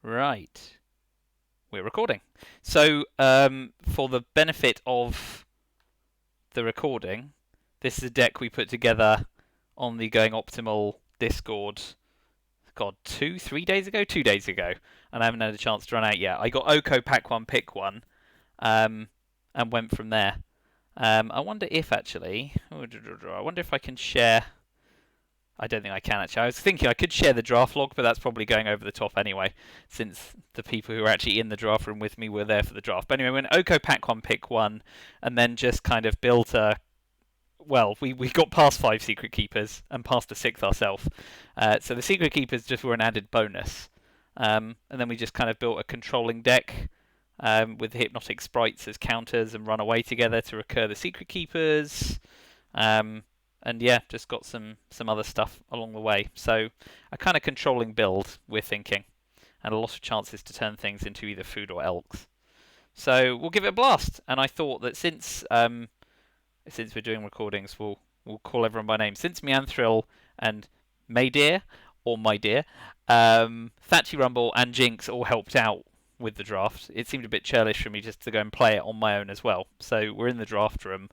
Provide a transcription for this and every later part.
Right. We're recording. So, for the benefit of the recording, this is a deck we put together on the Going Optimal Discord, God, 3 days ago? 2 days ago. And I haven't had a chance to run out yet. I got Oko pack one, pick one, and went from there. I wonder if actually, I wonder if I can share. I don't think I can actually. I was thinking I could share the draft log, but that's probably going over the top anyway, since the people who were actually in the draft room with me were there for the draft. But anyway, when Oko pack one, pick one, and then just kind of built a. Well, we got past 5 secret keepers and past a 6th ourselves. So the secret keepers just were an added bonus. And then we just kind of built a controlling deck with the hypnotic sprites as counters and run away together to recur the secret keepers. And yeah, just got some other stuff along the way. So a kind of controlling build, we're thinking, and a lot of chances to turn things into either food or elks. So we'll give it a blast. And I thought that since we're doing recordings, we'll call everyone by name. Since Meanthril and Maydear, or My Dear, Thatchy Rumble and Jinx all helped out with the draft, it seemed a bit churlish for me just to go and play it on my own as well. So we're in the draft room,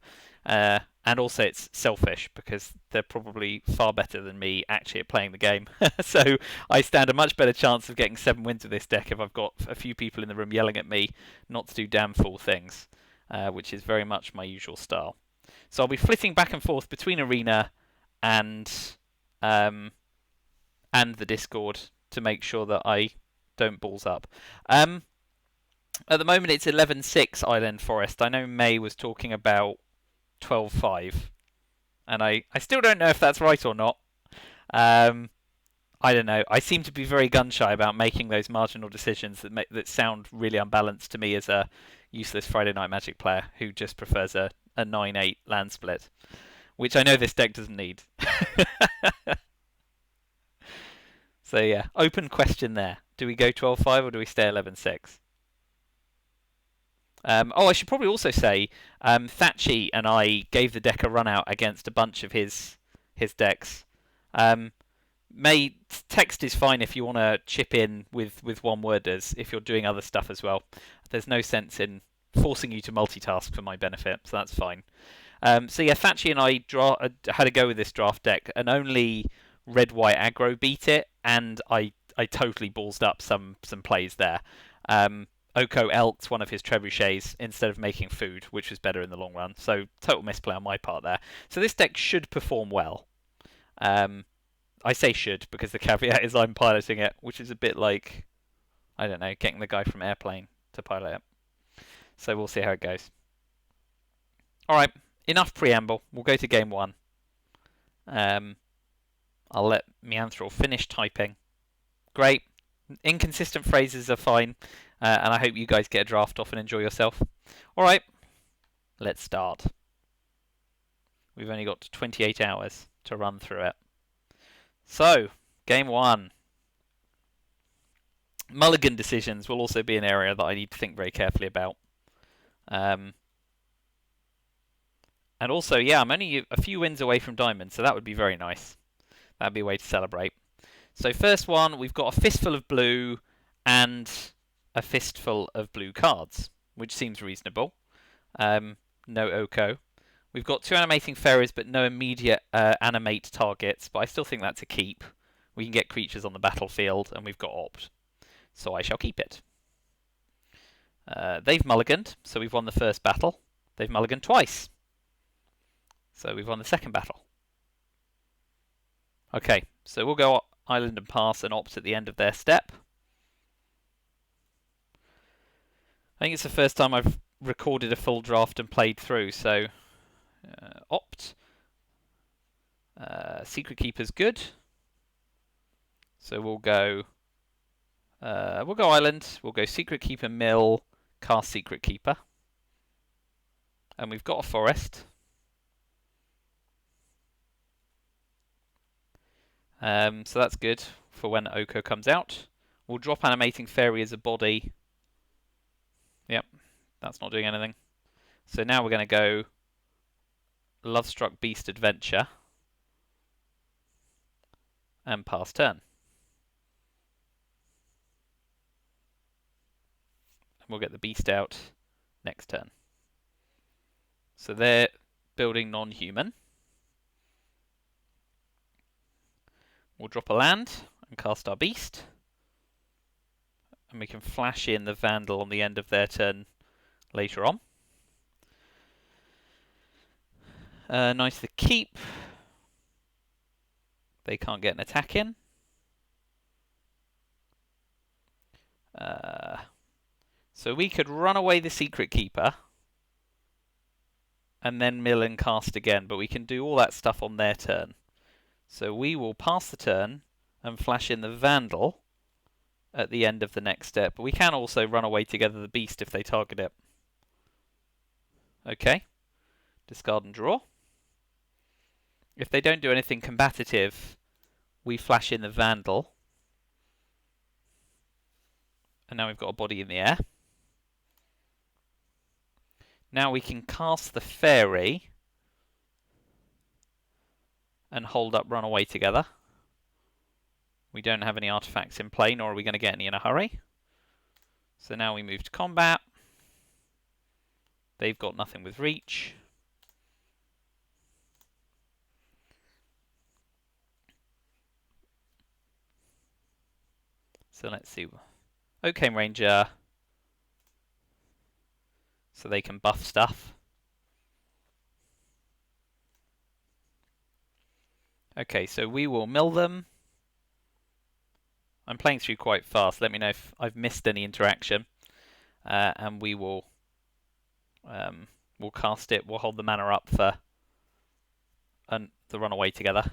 and also it's selfish because they're probably far better than me actually at playing the game. So I stand a much better chance of getting 7 wins with this deck if I've got a few people in the room yelling at me not to do damn fool things, which is very much my usual style. So I'll be flitting back and forth between Arena and the Discord to make sure that I don't balls up. At the moment, it's 11-6 Island Forest. I know May was talking about 12-5, and I still don't know if that's right or not. I don't know. I seem to be very gun shy about making those marginal decisions that sound really unbalanced to me as a useless Friday Night Magic player who just prefers a 9-8 land split, which I know this deck doesn't need. So yeah, open question there. Do we go 12-5 or do we stay 11-6? I should probably also say Thatchy and I gave the deck a run out against a bunch of his decks. May text is fine if you want to chip in with one-worders if you're doing other stuff as well. There's no sense in forcing you to multitask for my benefit, so that's fine. So yeah, Thatchy and I had a go with this draft deck, and only red-white aggro beat it, and I totally ballsed up some plays there. Oko elked one of his trebuchets instead of making food, which was better in the long run. So total misplay on my part there. So this deck should perform well. I say should because the caveat is I'm piloting it, which is a bit like, I don't know, getting the guy from Airplane to pilot it. So we'll see how it goes. Alright, enough preamble. We'll go to game one. I'll let Meanthril finish typing. Great. Inconsistent phrases are fine. And I hope you guys get a draft off and enjoy yourself. Alright, let's start. We've only got 28 hours to run through it. So, game one. Mulligan decisions will also be an area that I need to think very carefully about. And also, yeah, I'm only a few wins away from Diamond, so that would be very nice. That'd be a way to celebrate. So first one, we've got a fistful of blue and a fistful of blue cards, which seems reasonable. No Oko. We've got 2 animating fairies, but no immediate animate targets, but I still think that's a keep. We can get creatures on the battlefield, and we've got opt. So I shall keep it. They've mulliganed, so we've won the first battle. They've mulliganed twice. So we've won the second battle. Okay, so we'll go Island and Pass and opt at the end of their step. I think it's the first time I've recorded a full draft and played through, so opt. Secret Keeper's good. So we'll go Island, we'll go Secret Keeper Mill, cast Secret Keeper. And we've got a forest. So that's good for when Oko comes out. We'll drop Animating Fairy as a body. Yep, that's not doing anything. So now we're going to go Lovestruck Beast Adventure and pass turn. we'll get the beast out next turn. So they're building non-human. We'll drop a land and cast our beast. And we can flash in the Vandal on the end of their turn later on. Nice to keep. They can't get an attack in. So we could run away the Secret Keeper and then mill and cast again, but we can do all that stuff on their turn. So we will pass the turn and flash in the Vandal at the end of the next step. But we can also run away together the Beast if they target it. Okay, discard and draw. If they don't do anything combative, we flash in the Vandal. And now we've got a body in the air. Now we can cast the Fairy and hold up run away together. We don't have any artifacts in play, nor are we going to get any in a hurry. So now we move to combat. They've got nothing with reach. So let's see. Okay, Ranger. So they can buff stuff. Okay, so we will mill them. I'm playing through quite fast. Let me know if I've missed any interaction. And we will we'll cast it. We'll hold the mana up for the runaway together.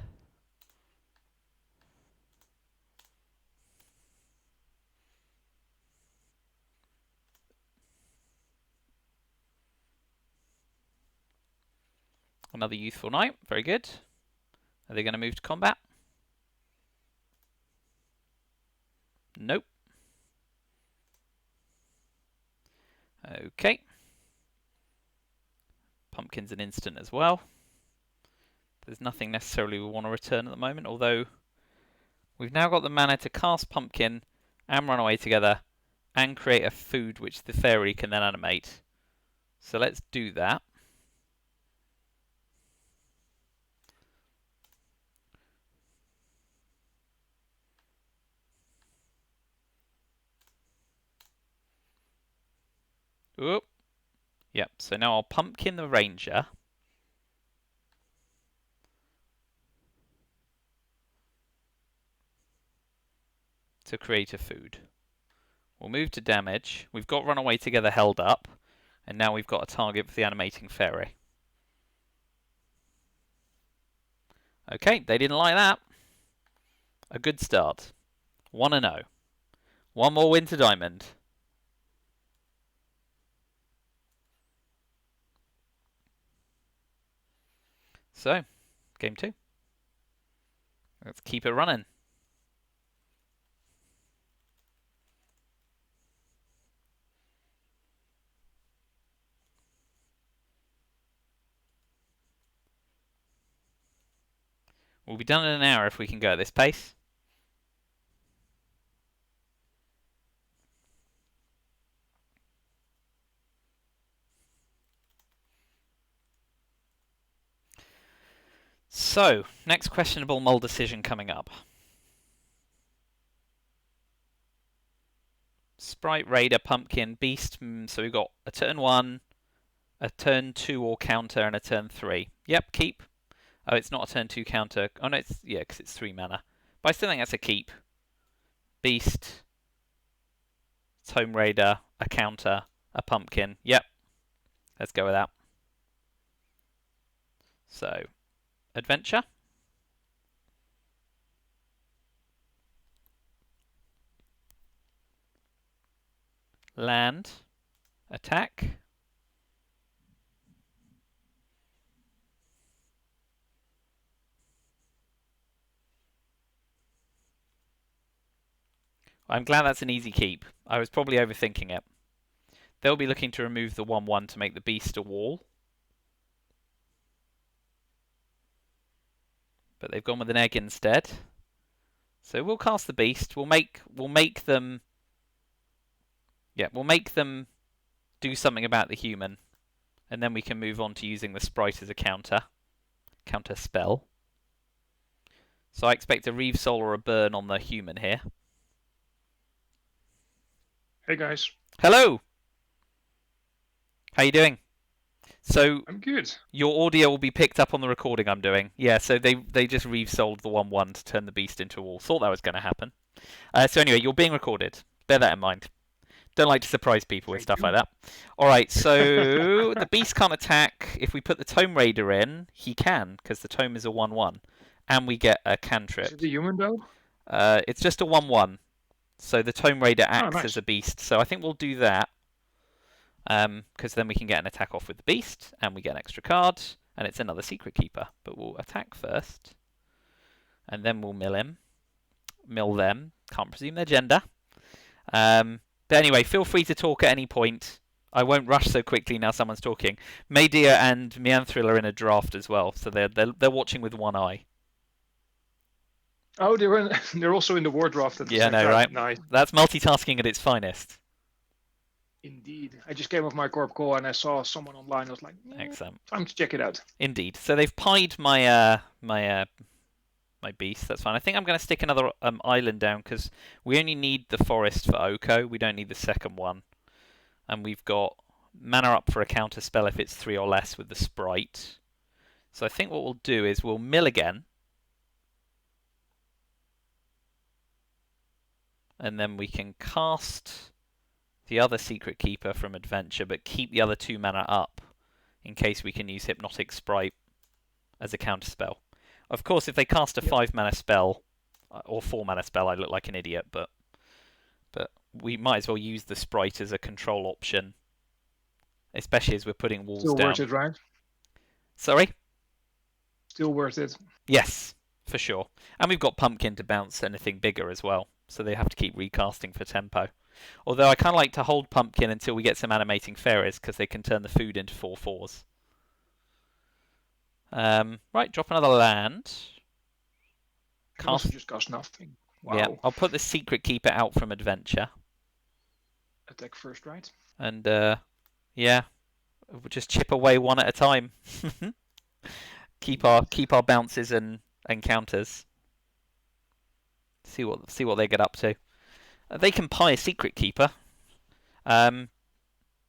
Another Youthful Knight. Very good. Are they going to move to combat? Nope. Okay. Pumpkin's an instant as well. There's nothing necessarily we want to return at the moment, although we've now got the mana to cast Pumpkin and run away together and create a food which the Fairy can then animate. So let's do that. Oop. Yep, so now I'll Pumpkin the Ranger. To create a food. We'll move to damage. We've got Runaway Together held up, and now we've got a target for the animating Fairy. Okay, they didn't like that. A good start. 1-0. One more win to Diamond. So, game 2. Let's keep it running. We'll be done in an hour if we can go at this pace. So, next questionable mull decision coming up. Sprite, Raider, Pumpkin, Beast. So we've got a turn 1, a turn 2 or counter, and a turn 3. Yep, keep. Oh, it's not a turn 2 counter. Oh no, it's yeah, because it's 3 mana. But I still think that's a keep. Beast, Tome Raider, a counter, a Pumpkin. Yep, let's go with that. So, Adventure. Land. Attack. I'm glad that's an easy keep. I was probably overthinking it. They'll be looking to remove the 1/1 to make the Beast a wall. But they've gone with an egg instead. So we'll cast the Beast. We'll make them. Yeah, we'll make them do something about the human, and then we can move on to using the sprite as a counter spell. So I expect a Reave Soul or a burn on the human here. Hey guys. Hello! How you doing? So I'm good. your audio will be picked up on the recording I'm doing. Yeah, so they just Reave Souled the 1/1 to turn the beast into a wall. Thought that was going to happen. So anyway, you're being recorded. Bear that in mind. Don't like to surprise people with Thank stuff you. like that. Alright, so the beast can't attack. If we put the Tome Raider in, he can, because the Tome is a 1/1. And we get a Is cantrip. it the human though? It's just a 1/1. So the Tome Raider Oh, acts as nice. a beast. So I think we'll do that. Because then we can get an attack off with the beast, and we get an extra card, and it's another Secret Keeper. But we'll attack first, and then we'll mill him. Mill them. Can't presume their gender. But anyway, feel free to talk at any point. I won't rush so quickly now someone's talking. Maydia and Meanthril are in a draft as well, so they're watching with one eye. Oh, they're also in the war draft at the Yeah, same no, time. right? Nice. That's multitasking at its finest. Indeed. I just came off my corp call and I saw someone online. I was like, Excellent. time to check it out. Indeed. So they've pied my beast. That's fine. I think I'm going to stick another island down because we only need the forest for Oko. We don't need the second one, and we've got mana up for a counter spell if it's 3 or less with the sprite. So I think what we'll do is we'll mill again, and then we can cast the other Secret Keeper from Adventure, but keep the other 2 mana up in case we can use Hypnotic Sprite as a counter spell. Of course, if they cast a 5 mana spell or 4 mana spell, I look like an idiot, but we might as well use the sprite as a control option, especially as we're putting walls Still down. worth it, right? Sorry? Still worth it. Yes, for sure. And we've got Pumpkin to bounce anything bigger as well, so they have to keep recasting for tempo. Although I kind of like to hold Pumpkin until we get some animating fairies, because they can turn the food into 4/4s. Right, drop another land. Also just cost nothing. Wow. Yeah, I'll put the Secret Keeper out from Adventure. Attack first, right? And, yeah, we'll just chip away one at a time. keep our bounces and counters. See what they get up to. They can pie a Secret Keeper.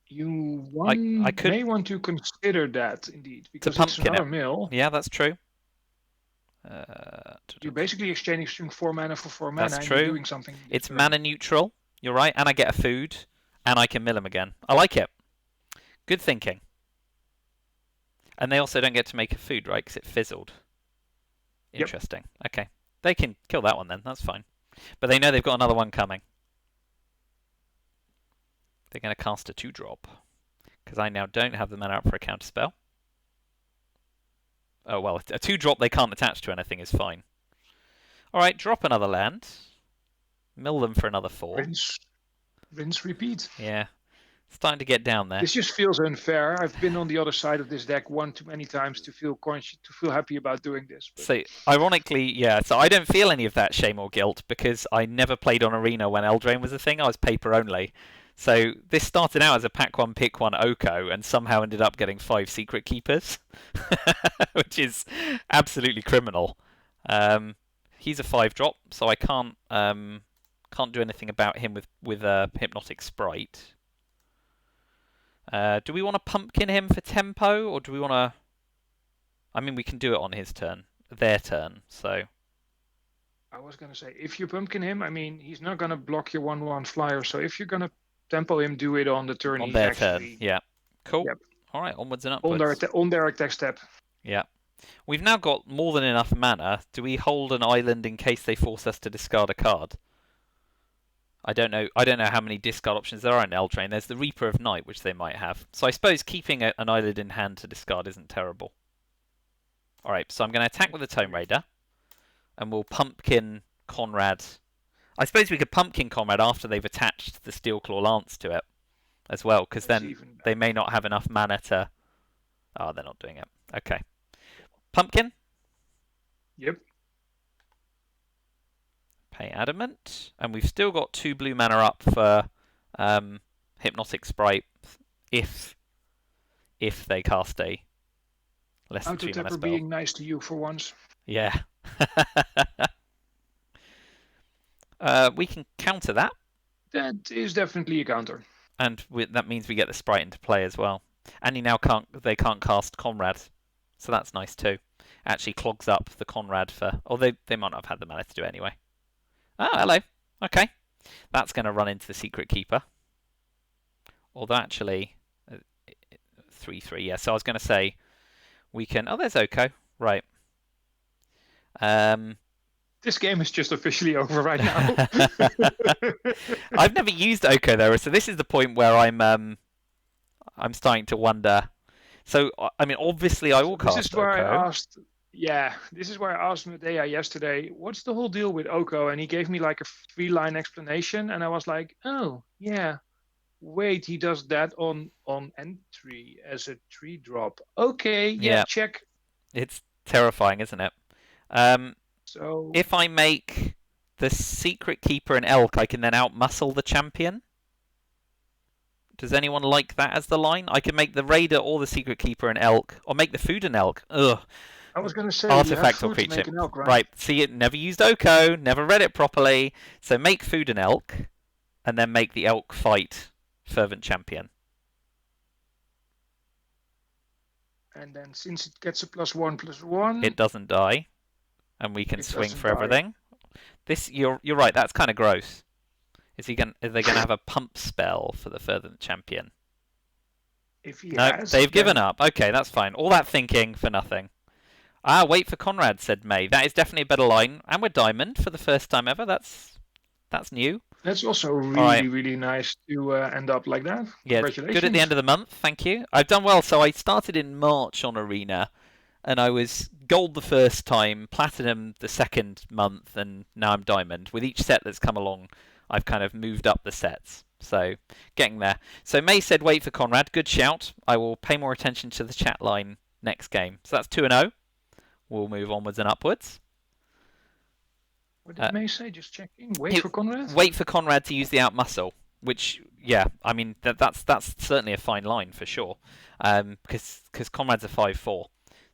You I could may want to consider that, indeed, because it's another mill. Yeah, that's true. You're basically exchanging 4 mana for 4 mana. That's true. And you're doing something. It's mana neutral. You're right, and I get a food, and I can mill him again. I like it. Good thinking. And they also don't get to make a food, right? Because it fizzled. Interesting. Yep. Okay. They can kill that one then. That's fine. But they know they've got another one coming. They're going to cast a 2-drop. Because I now don't have the mana up for a counter spell. Oh, well, a 2-drop they can't attach to anything is fine. Alright, drop another land. Mill them for another 4. Rinse, repeat. Yeah. Starting to get down there. This just feels unfair. I've been on the other side of this deck one too many times to feel happy about doing this. But... So, ironically, yeah, so I don't feel any of that shame or guilt because I never played on Arena when Eldraine was a thing. I was paper only. So this started out as a pack 1, pick 1 Oko and somehow ended up getting 5 Secret Keepers, which is absolutely criminal. He's a 5-drop, so I can't do anything about him with a Hypnotic Sprite. Do we want to pumpkin him for tempo, or do we want to... I mean, we can do it on his turn. Their turn, so... I was going to say, if you pumpkin him, I mean, he's not going to block your 1/1 flyer, so if you're going to tempo him, do it on the turn on their turn, yeah. Cool. Yep. All right, onwards and upwards. On their attack step. Yeah. We've now got more than enough mana. Do we hold an island in case they force us to discard a card? I don't know how many discard options there are in Eldraine. There's the Reaper of Night, which they might have. So I suppose keeping an island in hand to discard isn't terrible. Alright, so I'm going to attack with the Tome Raider. And we'll pumpkin Conrad. I suppose we could pumpkin Conrad after they've attached the Steelclaw Lance to it as well, because then they may not have enough mana to... Oh, they're not doing it. Okay. Pumpkin? Yep. Pay Adamant. And we've still got 2 blue mana up for Hypnotic Sprite if they cast a less than 3 mana Auto-tapper spell. being nice to you for once. Yeah. We can counter that, That is definitely a counter. and that means we get the sprite into play as well. And they can't cast Conrad, so that's nice too. Actually clogs up the Conrad for, or they might not have had the mana to do it anyway. Oh, hello. Okay, that's going to run into the Secret Keeper. Although actually, 3/3. Yeah. So I was going to say we can. Oh, there's Oko. Right. This game is just officially over right now. I've never used Oko though, so this is the point where I'm starting to wonder. So I mean, obviously I will cast This is where Oko. I asked. Yeah, this is where I asked Medea yesterday, what's the whole deal with Oko? And he gave me like a 3-line explanation, and I was like, oh yeah, wait, he does that on entry as a 3-drop. Okay, yeah, check. It's terrifying, isn't it? So if I make the Secret Keeper an Elk, I can then outmuscle the champion. Does anyone like that as the line? I can make the Raider or the Secret Keeper an Elk, or make the food an Elk. Ugh. I was going to say, Artifact you or have food creature. to make an elk, right? Right, see, it never used Oko, never read it properly. So make food an Elk, and then make the Elk fight Fervent Champion. And then since it gets a +1/+1, It doesn't die, and we can swing for everything. This, you're right. That's kind of gross. Are they going to have a pump spell for the Fervent Champion? If he No, has, they've given up. Okay, that's fine. All that thinking for nothing. Ah, wait for Conrad, said May. That is definitely a better line. And we're diamond for the first time ever. That's new. That's also really, really nice to end up like that. Yeah, Congratulations. good at the end of the month. Thank you. I've done well. So I started in March on Arena, and I was gold the first time, platinum the second month, and now I'm diamond. With each set that's come along, I've kind of moved up the sets. So getting there. So May said, wait for Conrad. Good shout. I will pay more attention to the chat line next game. So that's 2-0. We'll move onwards and upwards. What did May say? Just checking. Wait for Conrad? Wait for Conrad to use the outmuscle. Which, yeah, I mean, that's certainly a fine line for sure. Because Conrad's a 5/4.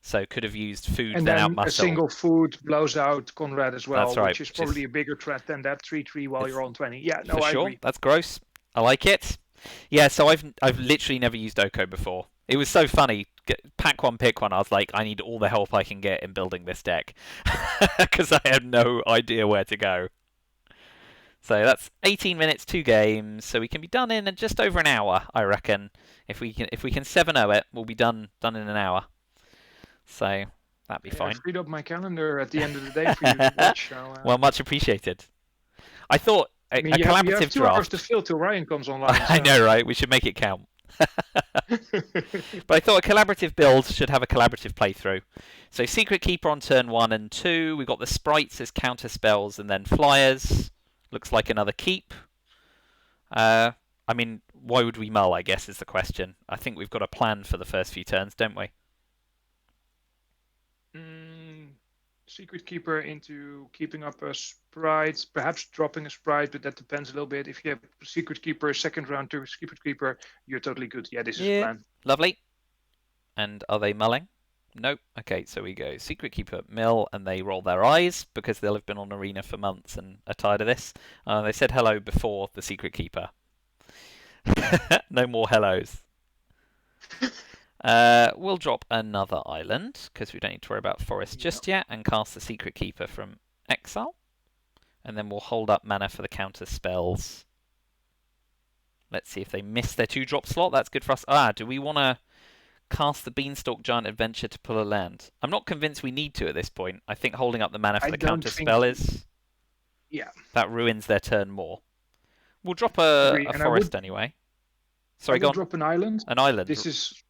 So could have used food, and then outmuscle. A single food blows out Conrad as well, that's right, which is probably a bigger threat than that 3/3 while you're on 20. Yeah, no, for I sure. agree. That's gross. I like it. Yeah, so I've literally never used Oko before. It was so funny. Pack one, pick one. I was like, I need all the help I can get in building this deck because I had no idea where to go. So that's 18 minutes, 2 games. So we can be done in just over an hour, I reckon. If we can 7-0 it, we'll be done in an hour. So that'd be fine. I freed up my calendar at the end of the day for you to watch. So, well, much appreciated. I thought a you collaborative have 2 draft. hours to fill till Ryan comes online. So. I know, right? We should make it count. But I thought a collaborative build should have a collaborative playthrough. So Secret Keeper on turn 1 and 2. We've got the sprites as counter spells and then flyers. Looks like another keep. I mean, why would we mull, I guess, is the question. I think we've got a plan for the first few turns, don't we? Secret Keeper into keeping up a sprite, perhaps dropping a sprite, but that depends a little bit. If you have Secret Keeper, second round to Secret Keeper, you're totally good. Yeah, this is the plan. Lovely. And are they mulling? Nope. Okay, so we go Secret Keeper, mill, and they roll their eyes because they'll have been on Arena for months and are tired of this. They said hello before the Secret Keeper. No more hellos. We'll drop another island because we don't need to worry about forest just yet, and cast the Secret Keeper from exile. And then we'll hold up mana for the counter spells. Let's see if they miss their 2-drop slot. That's good for us. Do we want to cast the Beanstalk Giant Adventure to pull a land? I'm not convinced we need to at this point. I think holding up the mana for the counter spell is... Yeah. That ruins their turn more. We'll drop a forest anyway. Sorry, go on. Drop an island. An island. This is...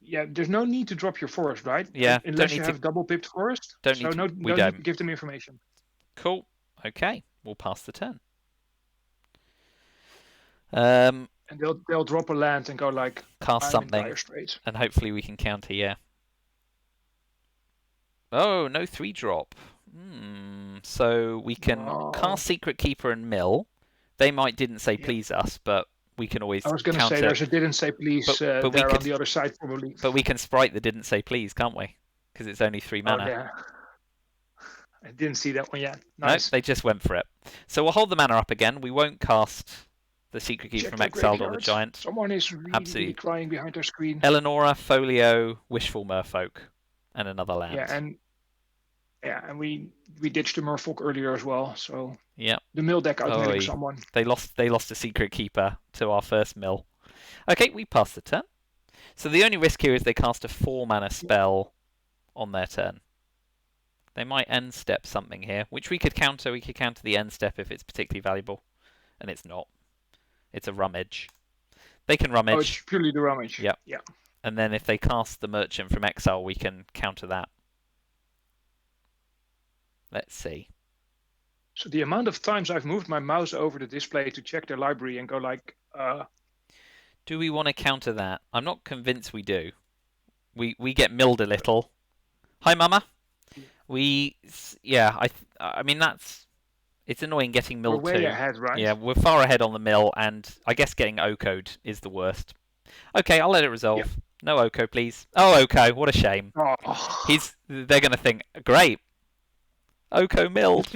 Yeah, there's no need to drop your forest, right? Yeah. Unless you have double-pipped forest. Don't need to. We don't. Need to give them information. Cool. Okay. We'll pass the turn. And they'll drop a land and go like... Cast something. And hopefully we can counter, yeah. Oh, no 3-drop. So we can cast Secret Keeper and mill. They didn't say please us, but we can always I was going to say counter. there's a didn't say please But we there on could, the other side probably. but we can sprite the didn't say please, can't we? Because it's only 3 Oh, mana. yeah. I didn't see that one yet. No, Nice. they just went for it. So we'll hold the mana up again. We won't cast the Secret Keep Check from their Exiled or the graveyard. Giant. Someone is really, really Absolutely. crying behind their screen. Eleonora, Folio, Wishful Merfolk, and another land. And we ditched the Merfolk earlier as well. So yeah, the mill deck outmilling someone. They lost a Secret Keeper to our first mill. Okay, we pass the turn. So the only risk here is they cast a 4-mana spell on their turn. They might end step something here, which we could counter. We could counter the end step if it's particularly valuable, and it's not. It's a rummage. They can rummage. Oh, it's purely the rummage. Yep. Yeah. And then if they cast the Merchant from Exile, we can counter that. Let's see. So the amount of times I've moved my mouse over the display to check their library and go like, do we want to counter that? I'm not convinced we do. We get milled a little. Hi, Mama. I mean it's annoying getting milled we're way too. ahead, right? Yeah, we're far ahead on the mill, and I guess getting OCO'd is the worst. Okay, I'll let it resolve. Yep. No OCO, please. Oh, OCO, what a shame. Oh. They're gonna think, great. OCO milled.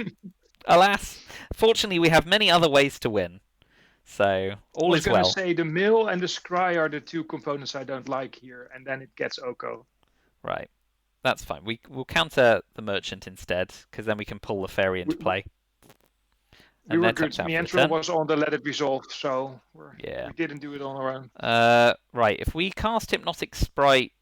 Alas. Fortunately, we have many other ways to win. So, all is well. I was going to say the mill and the scry are the two components I don't like here, and then it gets OCO. Right. We'll counter the Merchant instead, because then we can pull the Fairy into play. We were good. Meandral was on the Let It Resolve, so we didn't do it on our own. Right, if we cast Hypnotic Sprite,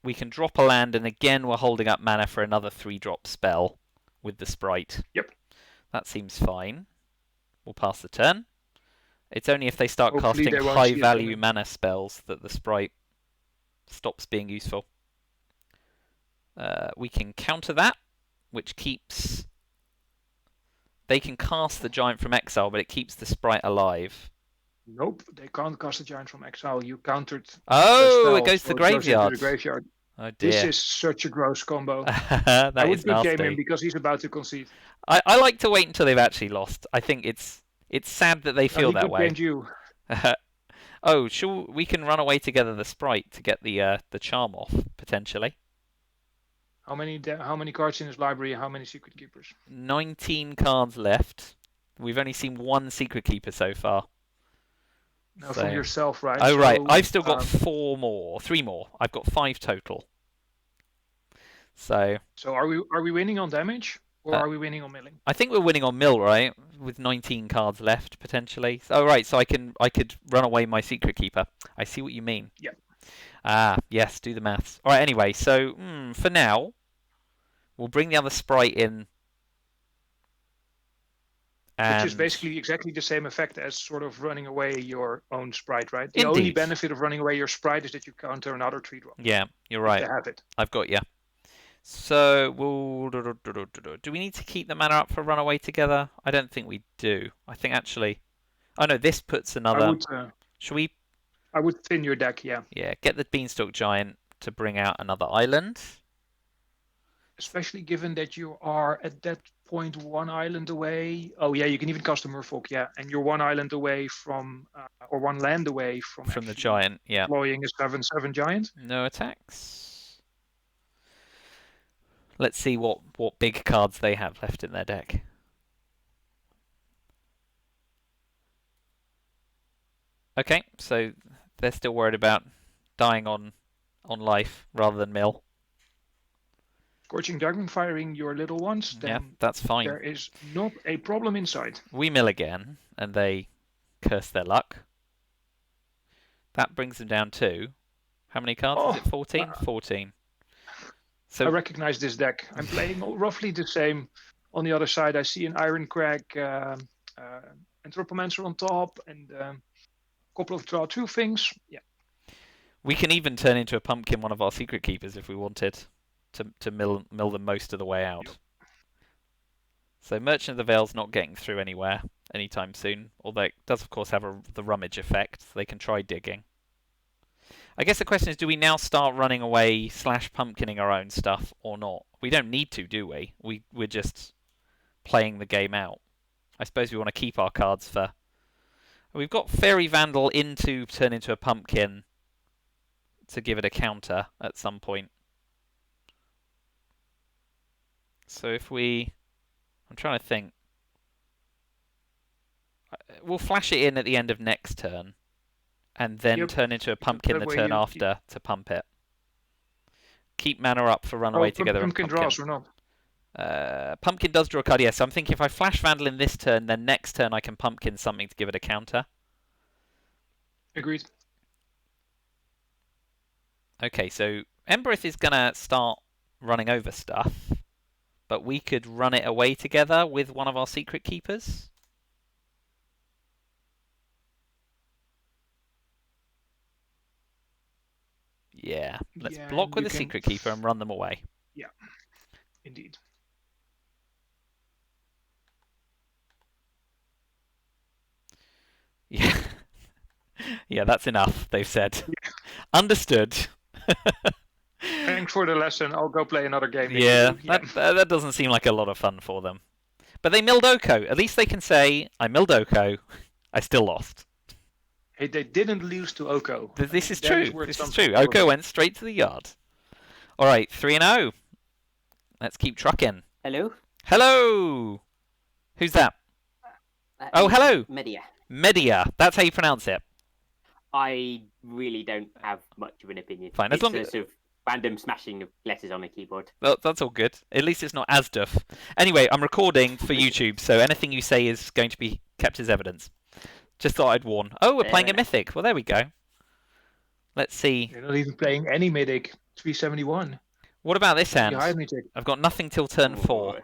we can drop a land, and again we're holding up mana for another 3-drop spell with the Sprite. Yep. That seems fine. We'll pass the turn. It's only if they start casting high-value mana spells that the Sprite stops being useful. We can counter that, which keeps... They can cast the Giant from Exile, but it keeps the Sprite alive. Nope, they can't cast the Giant from Exile. You countered. Oh, it goes to the graveyard. Oh dear. This is such a gross combo. That I would is nasty. game him because he's about to concede. I like to wait until they've actually lost. I think it's sad that they feel that way. You. Oh, we can run away together the Sprite to get the charm off potentially. How many cards in his library? How many Secret Keepers? 19 cards left. We've only seen 1 Secret Keeper so far. No, from yourself, right? Oh, right. I've still got 3 more. I've got 5 total. So are we winning on damage or are we winning on milling? I think we're winning on mill, right? With 19 cards left potentially. Oh, right. So I could run away my Secret Keeper. I see what you mean. Yeah. Ah, yes. Do the maths. All right. Anyway, so for now, we'll bring the other Sprite in. Which is basically exactly the same effect as sort of running away your own Sprite, right? The only benefit of running away your Sprite is that you counter another 3-drop. Yeah, you're right. To have it. I've got you. So do we need to keep the mana up for runaway together? I don't think we do. I think actually... Oh no, this puts another... Should we... I would thin your deck, yeah. Yeah, get the Beanstalk Giant to bring out another island. Especially given that you are at that point 1 island away. Oh yeah, you can even cast a Merfolk, yeah. And you're 1 island away from, or 1 land away from the Giant, yeah. Deploying a 7/7 Giant. No attacks. Let's see what big cards they have left in their deck. Okay, so they're still worried about dying on life rather than mill. Scorching Dragon firing your little ones, then yeah, that's fine. There is not a problem inside. We mill again, and they curse their luck. That brings them down to... How many cards is it? 14? 14. So I recognize this deck. I'm playing roughly the same. On the other side, I see an Iron Crag, Anthropomancer on top, and a couple of draw 2 things. Yeah. We can even turn into a pumpkin one of our Secret Keepers if we wanted to mill them most of the way out. Yep. So Merchant of the Veil's not getting through anywhere anytime soon, although it does of course have the rummage effect, so they can try digging. I guess the question is, do we now start running away / pumpkining our own stuff or not? We don't need to, do we? We're just playing the game out. I suppose we want to keep our cards for... We've got Fairy Vandal into turn into a pumpkin to give it a counter at some point. So if we... I'm trying to think. We'll flash it in at the end of next turn, and then Yep. turn into a You can pumpkin put the away turn after to pump it. Keep mana up for Runaway together and pumpkin pumpkin. draws or not? Pumpkin does draw a card, yes. So I'm thinking if I flash Vandal in this turn, then next turn I can pumpkin something to give it a counter. Agreed. Okay, so Embereth is going to start running over stuff, but we could run it away together with one of our Secret Keepers. Yeah, let's block with a Secret Keeper and run them away. Yeah, indeed. Yeah. Yeah, that's enough, they've said. Yeah. Understood. Thanks for the lesson. I'll go play another game. Yeah, that doesn't seem like a lot of fun for them. But they milled Oko. At least they can say, I milled Oko. I still lost. Hey, they didn't lose to Oko. This is true. This is true. Oko went straight to the yard. All right, 3-0. Let's keep trucking. Hello? Hello! Who's that? Oh, hello! Media. Media. That's how you pronounce it. I really don't have much of an opinion. Fine, as it's long a as... sort of random smashing of letters on a keyboard. Well, that's all good. At least it's not Asduff. Anyway, I'm recording for YouTube, so anything you say is going to be kept as evidence. Just thought I'd warn. Oh, we're playing a Mythic. Well, there we go. Let's see. You're not even playing any Mythic. 371. What about this hand? Mythic. I've got nothing till turn 4.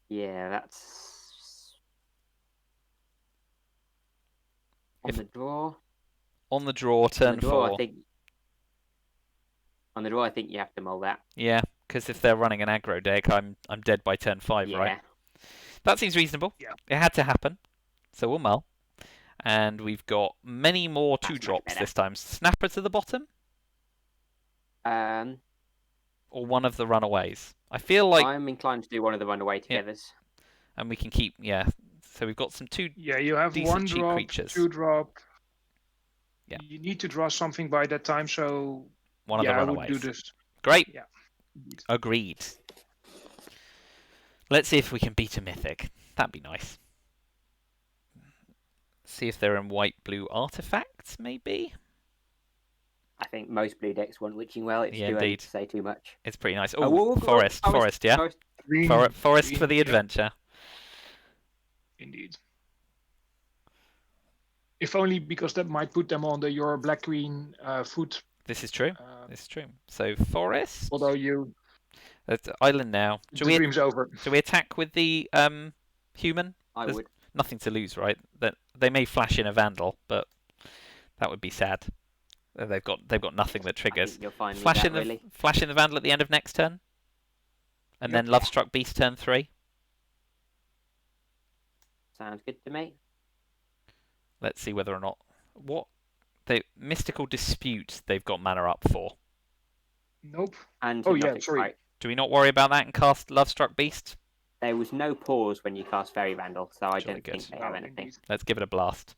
Yeah, that's... On the draw? On the draw, turn 4. On the draw, I think you have to mull that. Yeah, because if they're running an aggro deck, I'm dead by turn 5, yeah. right? That seems reasonable. Yeah. It had to happen. So we'll mull. And we've got many more 2-drops this time. Snapper to the bottom? Or one of the runaways? I feel like... I'm inclined to do one of the runaway togethers. Yeah. And we can keep... Yeah. So we've got some Yeah, you have decent 1 cheap drop, creatures. 2 drop. Yeah. You need to draw something by that time, so... One of the runaways. I would do this. Great. Yeah. Agreed. Let's see if we can beat a Mythic. That'd be nice. See if they're in white-blue artifacts, maybe? I think most blue decks want Witching Well. It's yeah, too early indeed. to say too much. It's pretty nice. Oh, forest, yeah? Forest for the adventure. Indeed. If only because that might put them on your black-green foot. This is true. This is true. So, forest. Although you... That's island now. The dream's over. Should we attack with the human? I would. Nothing to lose, right? That they may flash in a Vandal, but that would be sad. They've got nothing that triggers. Flash in the Vandal at the end of next turn, and then Lovestruck Beast turn 3. Sounds good to me. Let's see whether or not Mystical Dispute they've got mana up for. Nope. And sorry. Do we not worry about that and cast Lovestruck Beast? There was no pause when you cast Fairy Vandal, so I don't think they have anything. Let's give it a blast.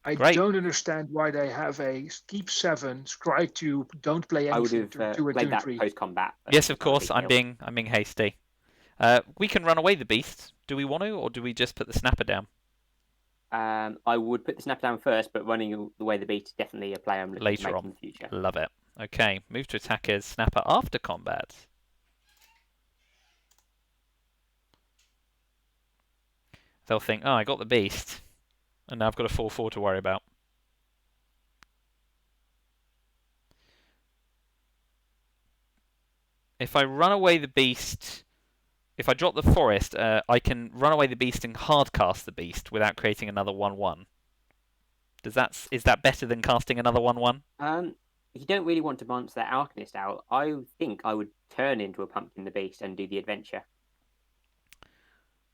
I don't understand why they have a keep 7, scry 2, don't play anything. I would have played that post combat. Yes, of course. I'm being hasty. We can run away the beast. Do we want to, or do we just put the snapper down? I would put the snapper down first, but running away the beast is definitely a play I'm looking to make in the future. Love it. Okay, move to attackers. Snapper after combat. They'll think, oh, I got the beast, and now I've got a 4/4 to worry about. If I run away the beast, if I drop the forest, I can run away the beast and hardcast the beast without creating another 1/1. Is that better than casting another 1/1? You don't really want to monster that Alchemist out. I think I would turn into a Pumpkin the Beast and do the adventure.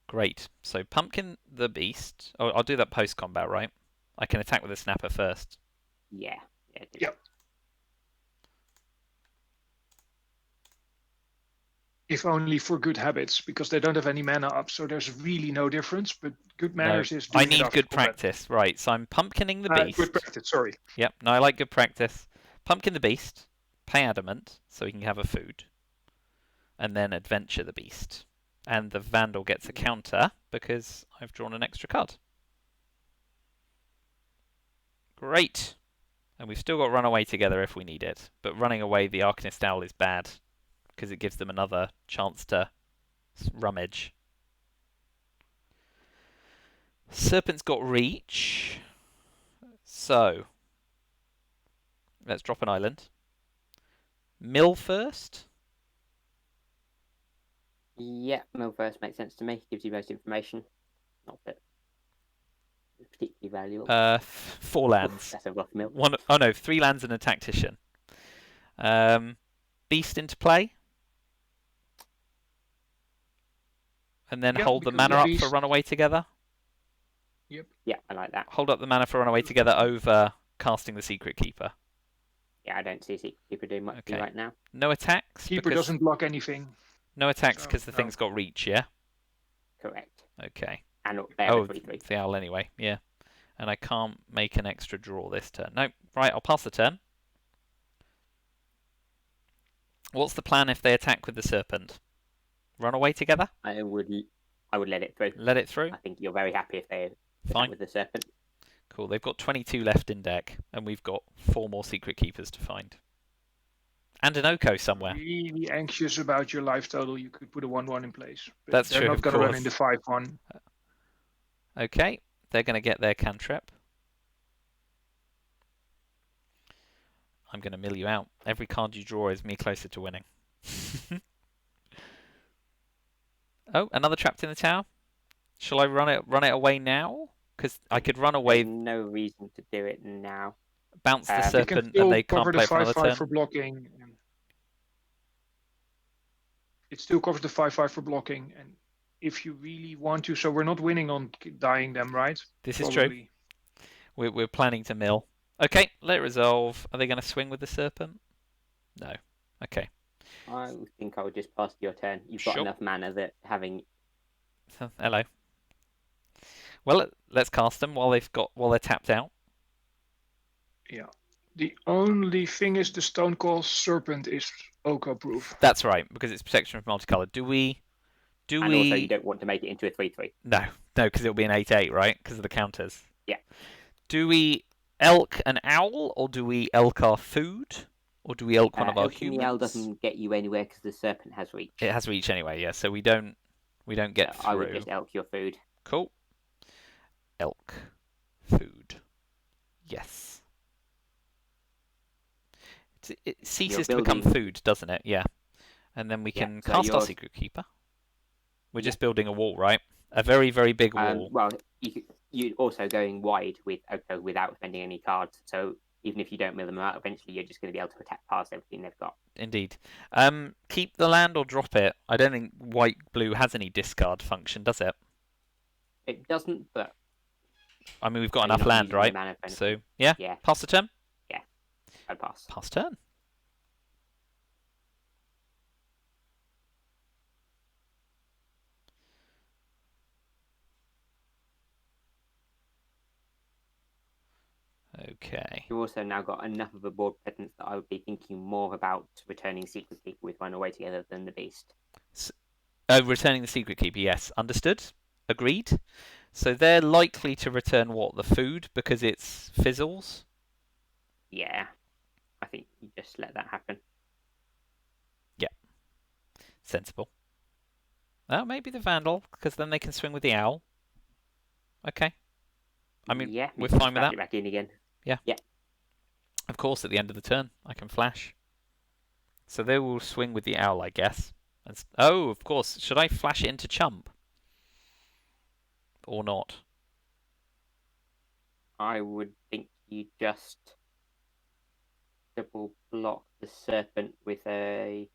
Great. So Pumpkin the Beast. Oh, I'll do that post combat, right? I can attack with a snapper first. Yeah. Yep. if only for good habits, because they don't have any mana up, so there's really no difference. But good No, manners is I doing it need after good combat. practice. Right, so I'm pumpkining the beast. Good practice. Sorry. Yep, no, I like good practice. Pumpkin the beast, pay adamant so he can have a food, and then adventure the beast. And the vandal gets a counter because I've drawn an extra card. Great. And we've still got run away together if we need it. But running away, the Arcanist Owl is bad because it gives them another chance to rummage. Serpent's got reach. So, let's drop an island. Mill first. Yeah, mill first makes sense to me. Gives you most information. Not that it's particularly valuable. 4 lands. That's a rough mill. 3 lands and a tactician. Beast into play. And then hold the mana up for runaway together. Yep. Yeah, I like that. Hold up the mana for runaway together over casting the Secret Keeper. Yeah, I don't see Secret Keeper doing much right now. No attacks. Keeper doesn't block anything. No attacks because the thing's got reach, yeah? Correct. Okay. And the owl anyway, yeah. And I can't make an extra draw this turn. No, right, I'll pass the turn. What's the plan if they attack with the serpent? Run away together? I would let it through. Let it through? I think you're very happy if they Fine. attack with the serpent. Cool, they've got 22 left in deck, and we've got 4 more Secret Keepers to find. And an Oko somewhere. Really anxious about your life total, you could put a 1/1 in place. But That's they're true, not of going to run course. into 5/1. Okay, they're going to get their cantrip. I'm going to mill you out. Every card you draw is me closer to winning. Oh, another trapped in the tower. Shall I run it away now? Because I could run away. There's no reason to do it now. Bounce the You serpent, can and they can't cover play the it for another 5/5 turn. for blocking. It still covers the 5/5 for blocking, and if you really want to, so we're not winning on dying them, right? This is true. We're planning to mill. Okay, let it resolve. Are they going to swing with the serpent? No. Okay. I think I would just pass your turn. You've got enough mana that having. Hello. Well, let's cast them while they're tapped out. Yeah. The only thing is the Stonecoil Serpent is Oko proof. That's right, because it's protection from multicolored. Do we? And also, you don't want to make it into a 3/3. No, because it'll be an 8/8, right? Because of the counters. Yeah. Do we elk an owl, or do we elk our food, or do we elk one of our humans? The owl doesn't get you anywhere because the serpent has reach. It has reach anyway, yeah. So we don't get through. I would just elk your food. Cool. Elk food. Yes. It ceases to become food, doesn't it? Yeah. And then we can cast our Secret Keeper. We're just building a wall, right? A very, very big wall. Well, you're also going wide with Oko without spending any cards. So even if you don't mill them out, eventually you're just going to be able to attack past everything they've got. Indeed. Keep the land or drop it. I don't think white-blue has any discard function, does it? It doesn't, but... I mean, we've got enough land, right? So, yeah? Pass the turn? Yeah, I'd pass. Pass turn. Okay. You've also now got enough of a board presence that I would be thinking more about returning Secret Keeper with Run Away together than the Beast. Returning the Secret Keeper, yes. Understood. Agreed. So they're likely to return what? The food, because it's fizzles? Yeah. I think you just let that happen. Yeah. Sensible. Oh, maybe the Vandal, because then they can swing with the Owl. Okay. I mean, yeah, we're fine with that. Back in again. Yeah. Yeah. Of course, at the end of the turn, I can flash. So they will swing with the Owl, I guess. And oh, of course. Should I flash it into Chump? Or not? I would think you just double block the Serpent with a...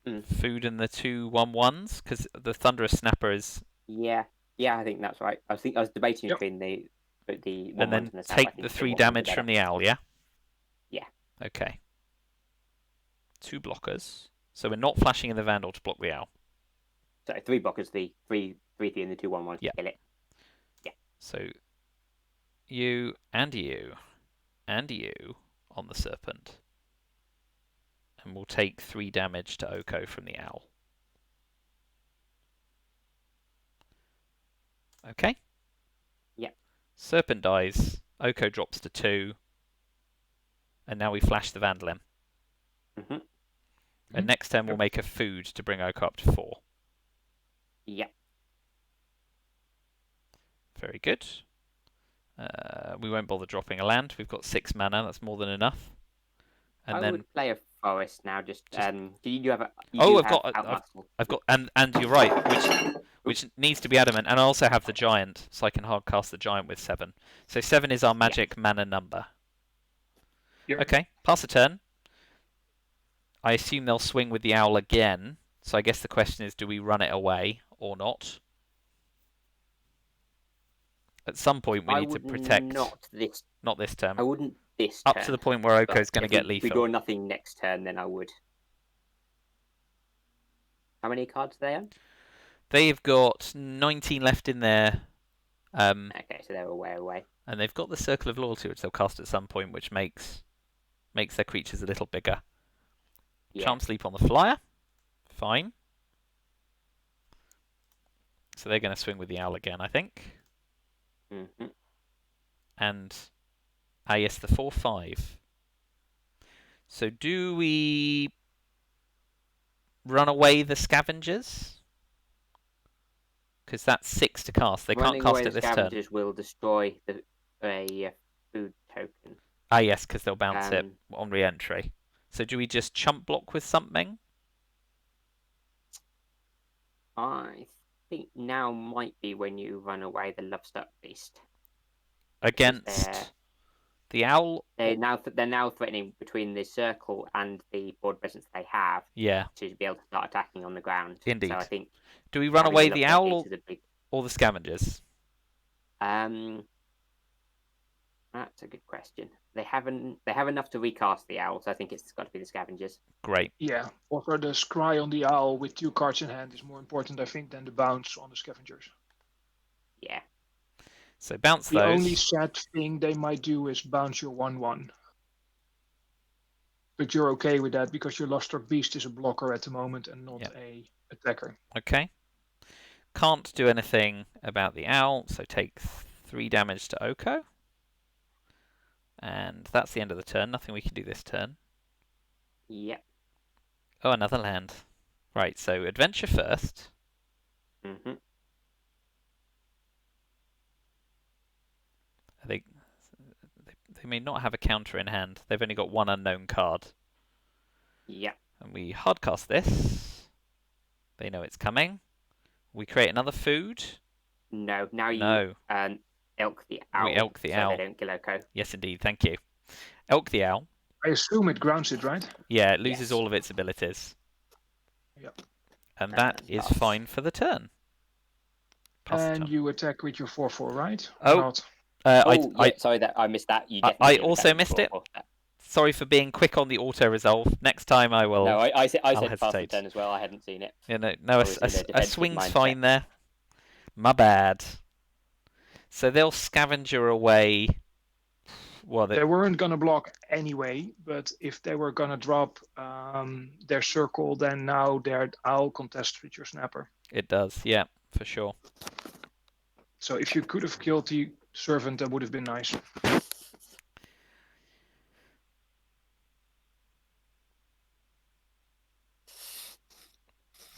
Food and the 2/1/1s? Because the Thunderous Snapper is... Yeah, I think that's right. I was debating between the and then take the 3 damage from the Owl, yeah? Yeah. Okay. 2 blockers. So we're not flashing in the Vandal to block the owl. So 3 blockers, the 3/3 and the 2/1/1 Yeah. kill it. So you and you and you on the serpent. And we'll take 3 damage to Oko from the owl. Okay? Yep. Serpent dies. Oko drops to 2. And now we flash the Vandal in. Mm-hmm. And next turn we'll make a food to bring Oko up to 4. Yep. Very good. We won't bother dropping a land. We've got 6 mana. That's more than enough. And I then would play a forest now. Do you have a? I've got and you're right, which needs to be adamant. And I also have the giant, so I can hardcast the giant with 7. So 7 is our magic mana number. Yep. Okay, pass a turn. I assume they'll swing with the owl again. So I guess the question is, do we run it away or not? At some point, we need to protect. Not this turn. I wouldn't this Up turn. to the point where Oko's going to get lethal. If we draw nothing next turn, then I would. How many cards are they on? They've got 19 left in there. Okay, so they're away. And they've got the Circle of Loyalty, which they'll cast at some point, which makes their creatures a little bigger. Yeah. Charm Sleep on the flyer. Fine. So they're going to swing with the owl again, I think. Mm-hmm. And yes, the 4/5. So do we run away the scavengers? Because that's 6 to cast. They can't cast it this turn. Scavengers will destroy a food token. Yes, because they'll bounce it on re-entry. So do we just chump block with something? I think now might be when you run away the Lovestruck Beast. Against the owl? They're now threatening between the circle and the board presence they have. Yeah. To be able to start attacking on the ground. Indeed. So I think. Do we run away the owl or the scavengers? That's a good question. They have enough to recast the owl, so I think it's got to be the scavengers. Great. Yeah. Also, the scry on the owl with 2 cards in hand is more important, I think, than the bounce on the scavengers. Yeah. So bounce those. The only sad thing they might do is bounce your 1/1. But you're okay with that because your Lovestruck Beast is a blocker at the moment and not a attacker. Okay. Can't do anything about the owl, so take 3 damage to Oko. And that's the end of the turn. Nothing we can do this turn. Yep. Oh, another land. Right, so adventure first. Mm-hmm. They may not have a counter in hand. They've only got 1 unknown card. Yeah. And we hardcast this. They know it's coming. We create another food. No, now you elk the owl. We elk the owl. They don't kill Oko. Yes, indeed. Thank you. Elk the owl. I assume it grounds it, right? Yeah, it loses all of its abilities. Yep. And that is fine for the turn. And you attack with your 4/4, right? Oh. Sorry, that I missed that. I also missed it. Sorry for being quick on the auto resolve. Next time I will. No, I said hesitate. pass the turn as well. I hadn't seen it. Yeah, no, a swing's fine there. My bad. So they'll scavenger away. Well, they weren't going to block anyway, but if they were going to drop their circle, then now their owl contests with your snapper. It does, yeah, for sure. So if you could have killed the servant, that would have been nice.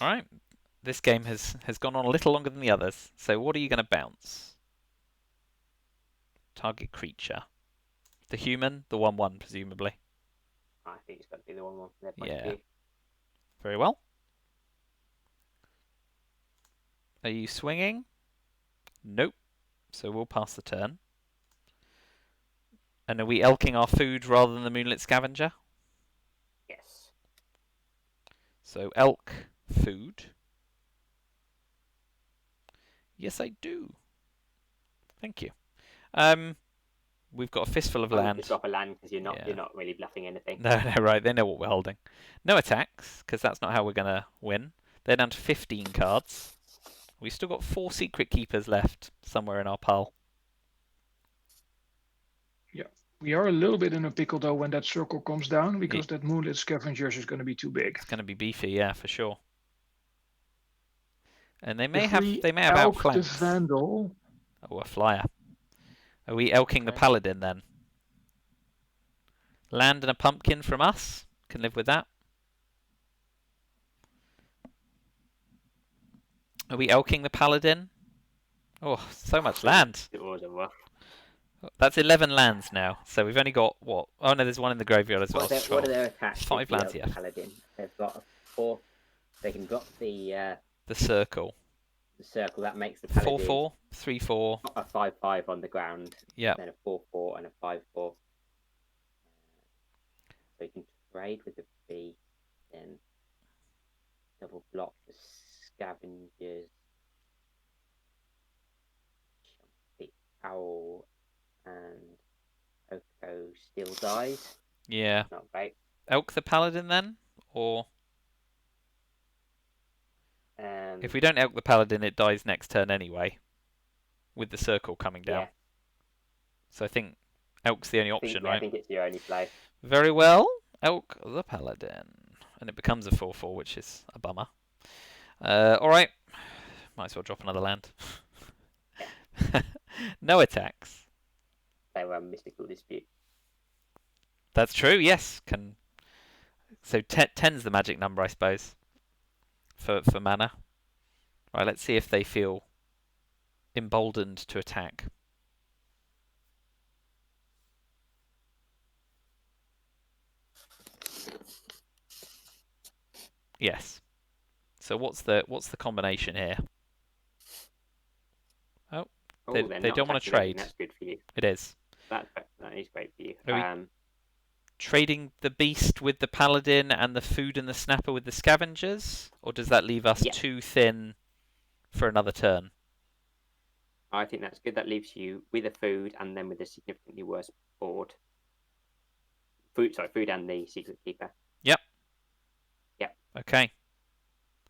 All right. This game has gone on a little longer than the others. So what are you going to bounce? Target creature. The human, the 1/1, presumably. I think it's got to be the 1/1 from their point Yeah. of view. Very well. Are you swinging? Nope. So we'll pass the turn. And are we elking our food rather than the Moonlit Scavenger? Yes. So elk food. Yes, I do. Thank you. We've got a fistful of I would land. just drop a land because you're Yeah. not really bluffing anything. No, no, right. They know what we're holding. No attacks, because that's not how we're going to win. They're down to 15 cards. We've still got 4 Secret Keepers left somewhere in our pile. We are a little bit in a pickle though when that circle comes down, because that Moonlit Scavengers is going to be too big. It's going to be beefy, yeah, for sure. And they may If have we outflanks. elk the Vandal. Oh, a flyer. Are we elking the Okay. Paladin then? Land and a pumpkin from us. Can live with that. Are we elking the Paladin? Oh, so much land. It was a rough. That's 11 lands now. So we've only got what? Oh no, there's one in the graveyard as well. What are their attacks? 5 lands, yeah. Paladin. They've got a 4. They can drop the circle. The circle. That makes the Paladin 4/4, 3/4. a 5/5 on the ground. Yeah. Then a 4/4 and a 5/4. So you can trade with the B, then double block the Scavengers. The Owl and Oko still dies. Yeah. Not great. Elk the Paladin then? Or if we don't elk the Paladin, it dies next turn anyway. With the circle coming down. Yeah. So I think elk's the only option, right? I think it's the only play. Very well. Elk the Paladin. And it becomes a 4/4, which is a bummer. Alright. Might as well drop another land. No attacks. They were a mystical dispute. That's true, yes. So 10's the magic number, I suppose. For mana. Right, let's see if they feel emboldened to attack. Yes. So what's the combination here? Oh, they don't want to trade. That's good for you. It is. That is great for you. Are we trading the beast with the paladin and the food and the snapper with the scavengers, or does that leave us too thin for another turn? I think that's good. That leaves you with a food and then with a significantly worse board. Food and the secret keeper. Yep. Yep. Okay.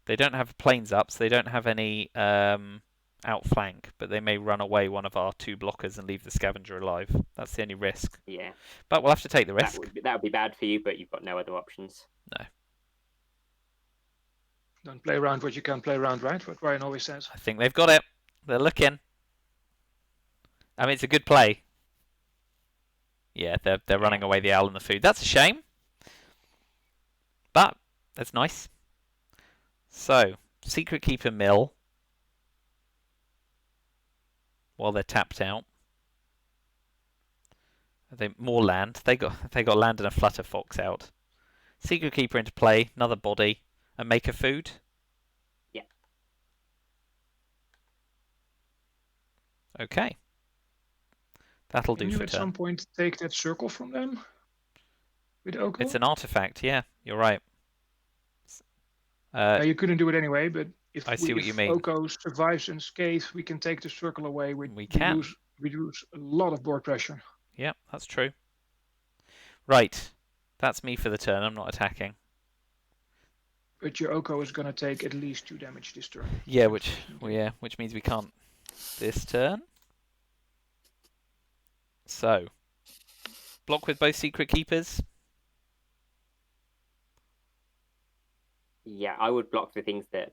They don't have planes up, so they don't have any outflank, but they may run away one of our 2 blockers and leave the scavenger alive. That's the only risk. Yeah. But we'll have to take the risk. That would be bad for you, but you've got no other options. No. Don't play around what you can't play around, right? What Ryan always says. I think they've got it. They're looking. I mean, it's a good play. Yeah, they're running away the owl and the food. That's a shame. But that's nice. So, Secret Keeper mill. While they're tapped out. More land. They got land and a flutter fox out. Secret Keeper into play, another body, and make a food. Yeah. Okay. That'll do Can you for at turn. some point take that circle from them? With Oko? It's an artifact, yeah. You're right. You couldn't do it anyway, but if I see what you mean. Oko survives unscathed, we can take the circle away. We can. We lose a lot of board pressure. Yeah, that's true. Right. That's me for the turn. I'm not attacking. But your Oko is going to take at least 2 damage this turn. Yeah, which means we can't this turn. So, block with both Secret Keepers. Yeah, I would block the things that,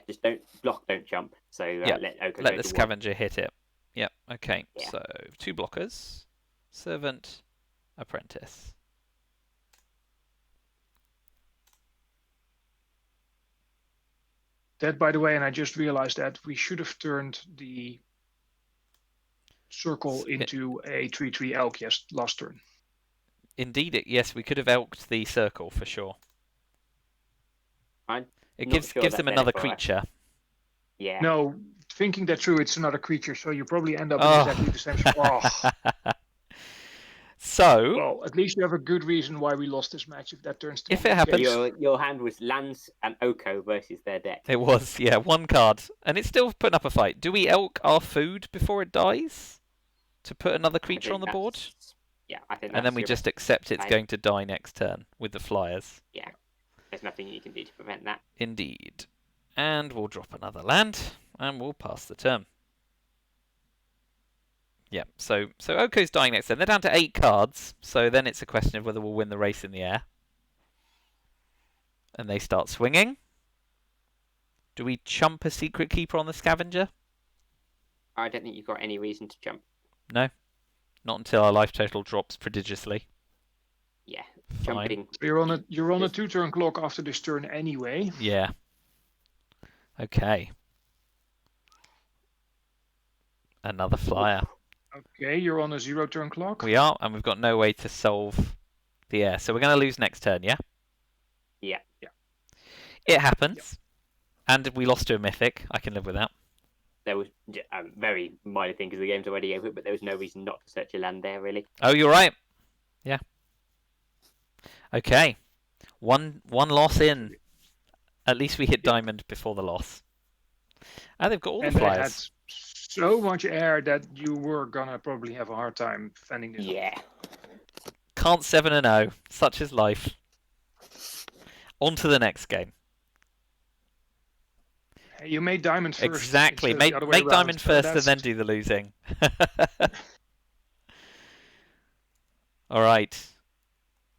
just don't block, don't jump. So let Oko let go the to scavenger hit it. Yep, okay. Yeah. So, 2 blockers. Servant, Apprentice. That, by the way, and I just realized that we should have turned the circle into a 3/3 elk last turn. Indeed, yes, we could have elked the circle for sure. It gives them another creature. Yeah. No, thinking that through, it's another creature, so you probably end up in exactly the same spot. So, well, at least you have a good reason why we lost this match if that turns to if it happens, your hand was lands and Oko versus their deck. It was, yeah, 1 card, and it's still putting up a fight. Do we elk our food before it dies? to put another I creature think on the board? Yeah, I think And then that's we your just best accept it's play. going to die next turn with the flyers. Yeah, there's nothing you can do to prevent that. Indeed. And we'll drop another land, and we'll pass the turn. Yeah, so Oko's dying next turn. They're down to 8 cards, so then it's a question of whether we'll win the race in the air. And they start swinging. Do we chump a Secret Keeper on the Scavenger? I don't think you've got any reason to jump. No. Not until our life total drops prodigiously. Yeah, Fine. jumping. You're on a 2-turn clock after this turn anyway. Yeah. Okay. Another flyer. Okay, you're on a 0-turn clock. We are, and we've got no way to solve the air. So we're going to lose next turn, yeah? Yeah. It happens. And we lost to a mythic. I can live with that. There was a very minor thing because the game's already over, but there was no reason not to search your land there, really. Oh, you're right. Yeah. Okay. One loss in. At least we hit diamond before the loss. And they've got all the And they had flyers. so much air that you were gonna probably have a hard time fending this off. Yeah. Can't 7-0. Such is life. On to the next game. Hey, you made diamond first. Exactly. instead of the other way Make around, diamond so first and that's- then do the losing. All right.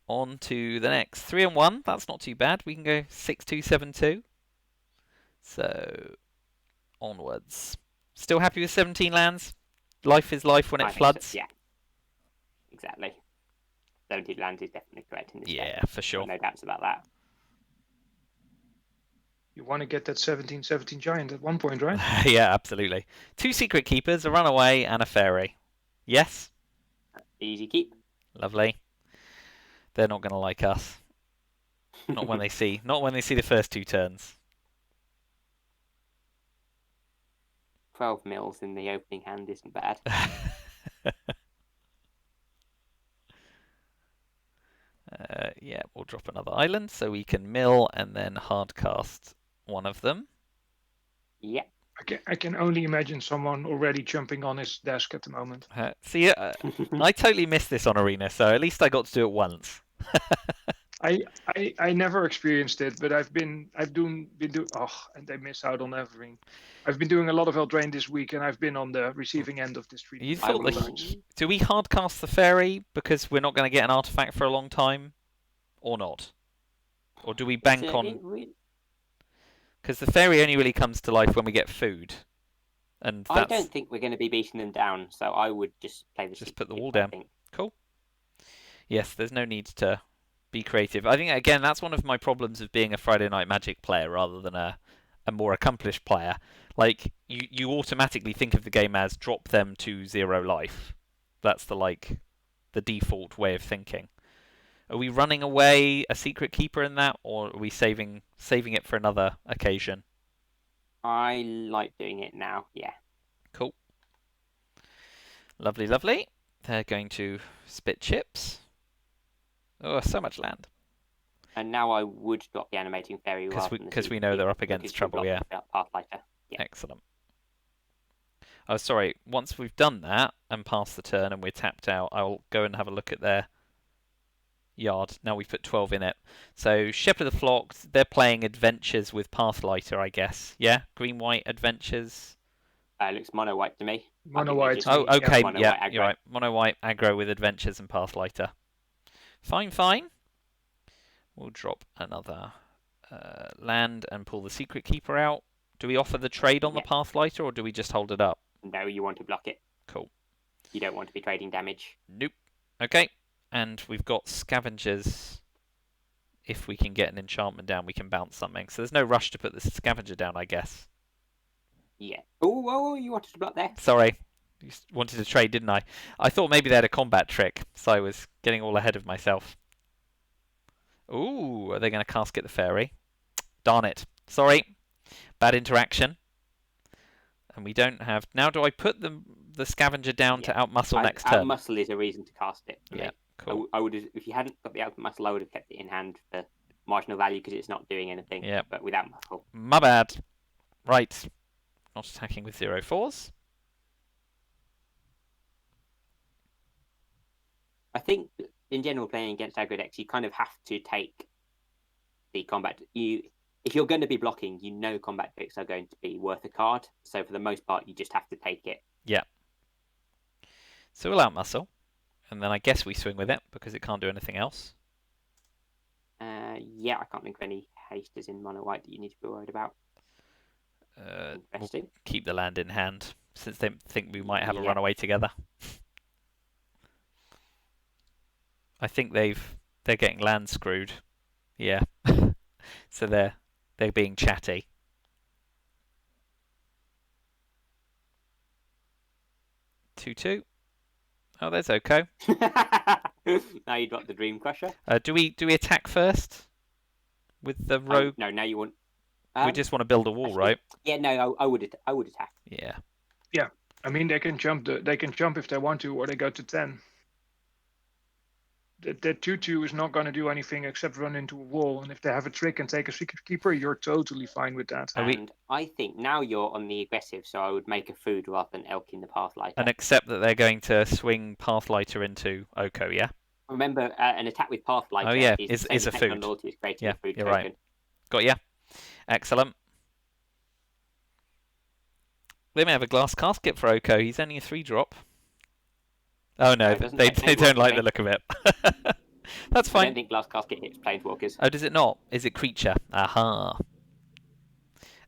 On to the next. 3 and 1. That's not too bad. We can go 6-2, 7-2. So, onwards. Still happy with 17 lands? Life is life when I it think so, floods? yeah. Exactly. 17 lands is definitely correct in this game. Yeah, for sure. No doubts about that. You want to get that 17/17 giant at one point, right? Yeah, absolutely. 2 Secret Keepers, a Runaway, and a Fairy. Yes? Easy keep. Lovely. They're not going to like us. Not when they see the first 2 turns. 12 mils in the opening hand isn't bad. Yeah, we'll drop another island so we can mill and then hardcast one of them. Yeah. I can only imagine someone already jumping on his desk at the moment. See, I totally missed this on Arena, so at least I got to do it once. I never experienced it, but been doing and they miss out on everything. I've been doing a lot of Eldraine this week, and I've been on the receiving end of this treat. You I thought will- do we hardcast the Fairy because we're not going to get an artifact for a long time, or not? Or do we bank on? Because the Fairy only really comes to life when we get food, and I that's don't think we're going to be beating them down, so I would just play the Just secret put the keep, wall I down. think. cool. Yes, there's no need to be creative. I think again that's one of my problems of being a Friday Night Magic player rather than a more accomplished player. Like you automatically think of the game as drop them to 0 life. That's the default way of thinking. Are we running away a Secret Keeper in that, or are we saving it for another occasion? I like doing it now, yeah. Cool. Lovely, lovely. They're going to spit chips. Oh, so much land. And now I would drop the animating fairy Because we know they're up against trouble, yeah. Pathlighter. Yeah. Excellent. Oh, sorry. Once we've done that and passed the turn and we're tapped out, I'll go and have a look at their yard. Now we've put 12 in it. So Shepherd of the Flock, they're playing Adventures with Pathlighter, I guess. Yeah? Green-white Adventures. Looks mono-white to me. Mono I think white. they just- Oh, okay. mono-white Yeah, aggro. you're right. Mono-white aggro with Adventures and Pathlighter. Fine, fine. We'll drop another land and pull the Secret Keeper out. Do we offer the trade on the Pathlighter, or do we just hold it up? No, you want to block it. Cool. You don't want to be trading damage. Nope. Okay. And we've got Scavengers. If we can get an enchantment down, we can bounce something. So there's no rush to put the Scavenger down, I guess. Yeah. Oh, you wanted to block there? Sorry. You wanted to trade, didn't I? I thought maybe they had a combat trick, so I was getting all ahead of myself. Ooh, are they going to casket the Fairy? Darn it. Sorry. Bad interaction. And we don't have... Now, do I put the Scavenger down to outmuscle next turn? Outmuscle is a reason to cast it. For Yeah, me. cool. I would, if you hadn't got the outmuscle, I would have kept it in hand for marginal value because it's not doing anything. Yeah. But without muscle. My bad. Right. Not attacking with 0/4s. think in general, playing against aggro decks, you kind of have to take the combat. If you're going to be blocking, combat decks are going to be worth a card. So for the most part, you just have to take it. Yeah. So we'll outmuscle, and then I guess we swing with it because it can't do anything else. Yeah, I can't think of any hasters in mono white that you need to be worried about. Interesting. We'll keep the land in hand since they think we might have a Yeah. runaway together. I think they're getting land screwed. Yeah. So they're being chatty. 2/2. Oh, there's Oko. Now you drop the Dream Crusher. Do we attack first with the rogue? No, now you want. We just want to build a wall, actually, right? Yeah, no, I would attack. Yeah. I mean, they can jump. They can jump if they want to, or they go to 10. That 2/2 is not going to do anything except run into a wall. And if they have a trick and take a Secret Keeper, you're totally fine with that. And I think now you're on the aggressive, so I would make a food rather than elking the Pathlighter. And accept that they're going to swing Pathlighter into Oko, yeah? Remember, an attack with Pathlighter is a food. Loyalty, is creating Yeah, a food you're token. right. Got ya. Excellent. They may have a glass casket for Oko. He's only a 3-drop. Oh no, they don't like the look of it. That's fine. I don't think glass casket hits planeswalkers. Oh, does it not? Is it creature? Aha.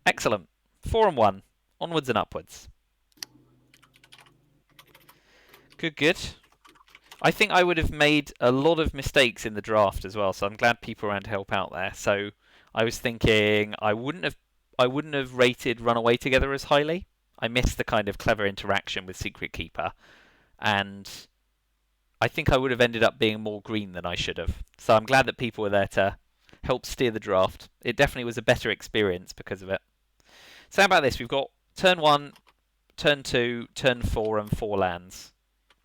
Excellent. 4 and 1. Onwards and upwards. Good. I think I would have made a lot of mistakes in the draft as well, so I'm glad people around to help out there. So I was thinking I wouldn't have rated Runaway Together as highly. I missed the kind of clever interaction with Secret Keeper, and I think I would have ended up being more green than I should have. So I'm glad that people were there to help steer the draft. It definitely was a better experience because of it. So how about this? We've got turn 1, turn 2, turn 4, and 4 lands.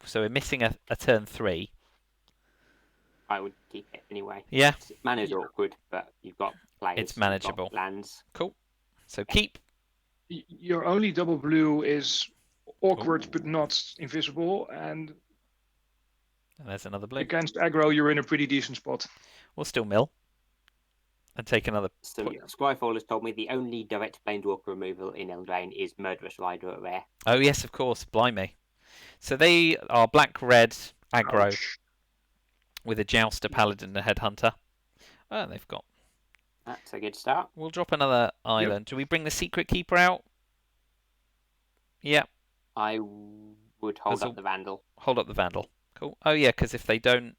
So we're missing a turn 3. I would keep it anyway. Yeah. Mana's awkward, but you've got players. It's manageable. Lands. Cool. So keep. Your only double blue is awkward but not invisible, and there's another blue. Against aggro, you're in a pretty decent spot. We'll still mill and take another. So Scryfall has told me the only direct planeswalker removal in Eldraine is Murderous Rider at rare. Oh yes, of course. Blimey. So they are black-red aggro. Ouch. With a Jouster, Paladin, and a Headhunter. Oh, they've got. That's a good start. We'll drop another island. Yep. Do we bring the Secret Keeper out? Yeah. I would hold up the Vandal. Hold up the Vandal. Cool. Oh yeah, because if they don't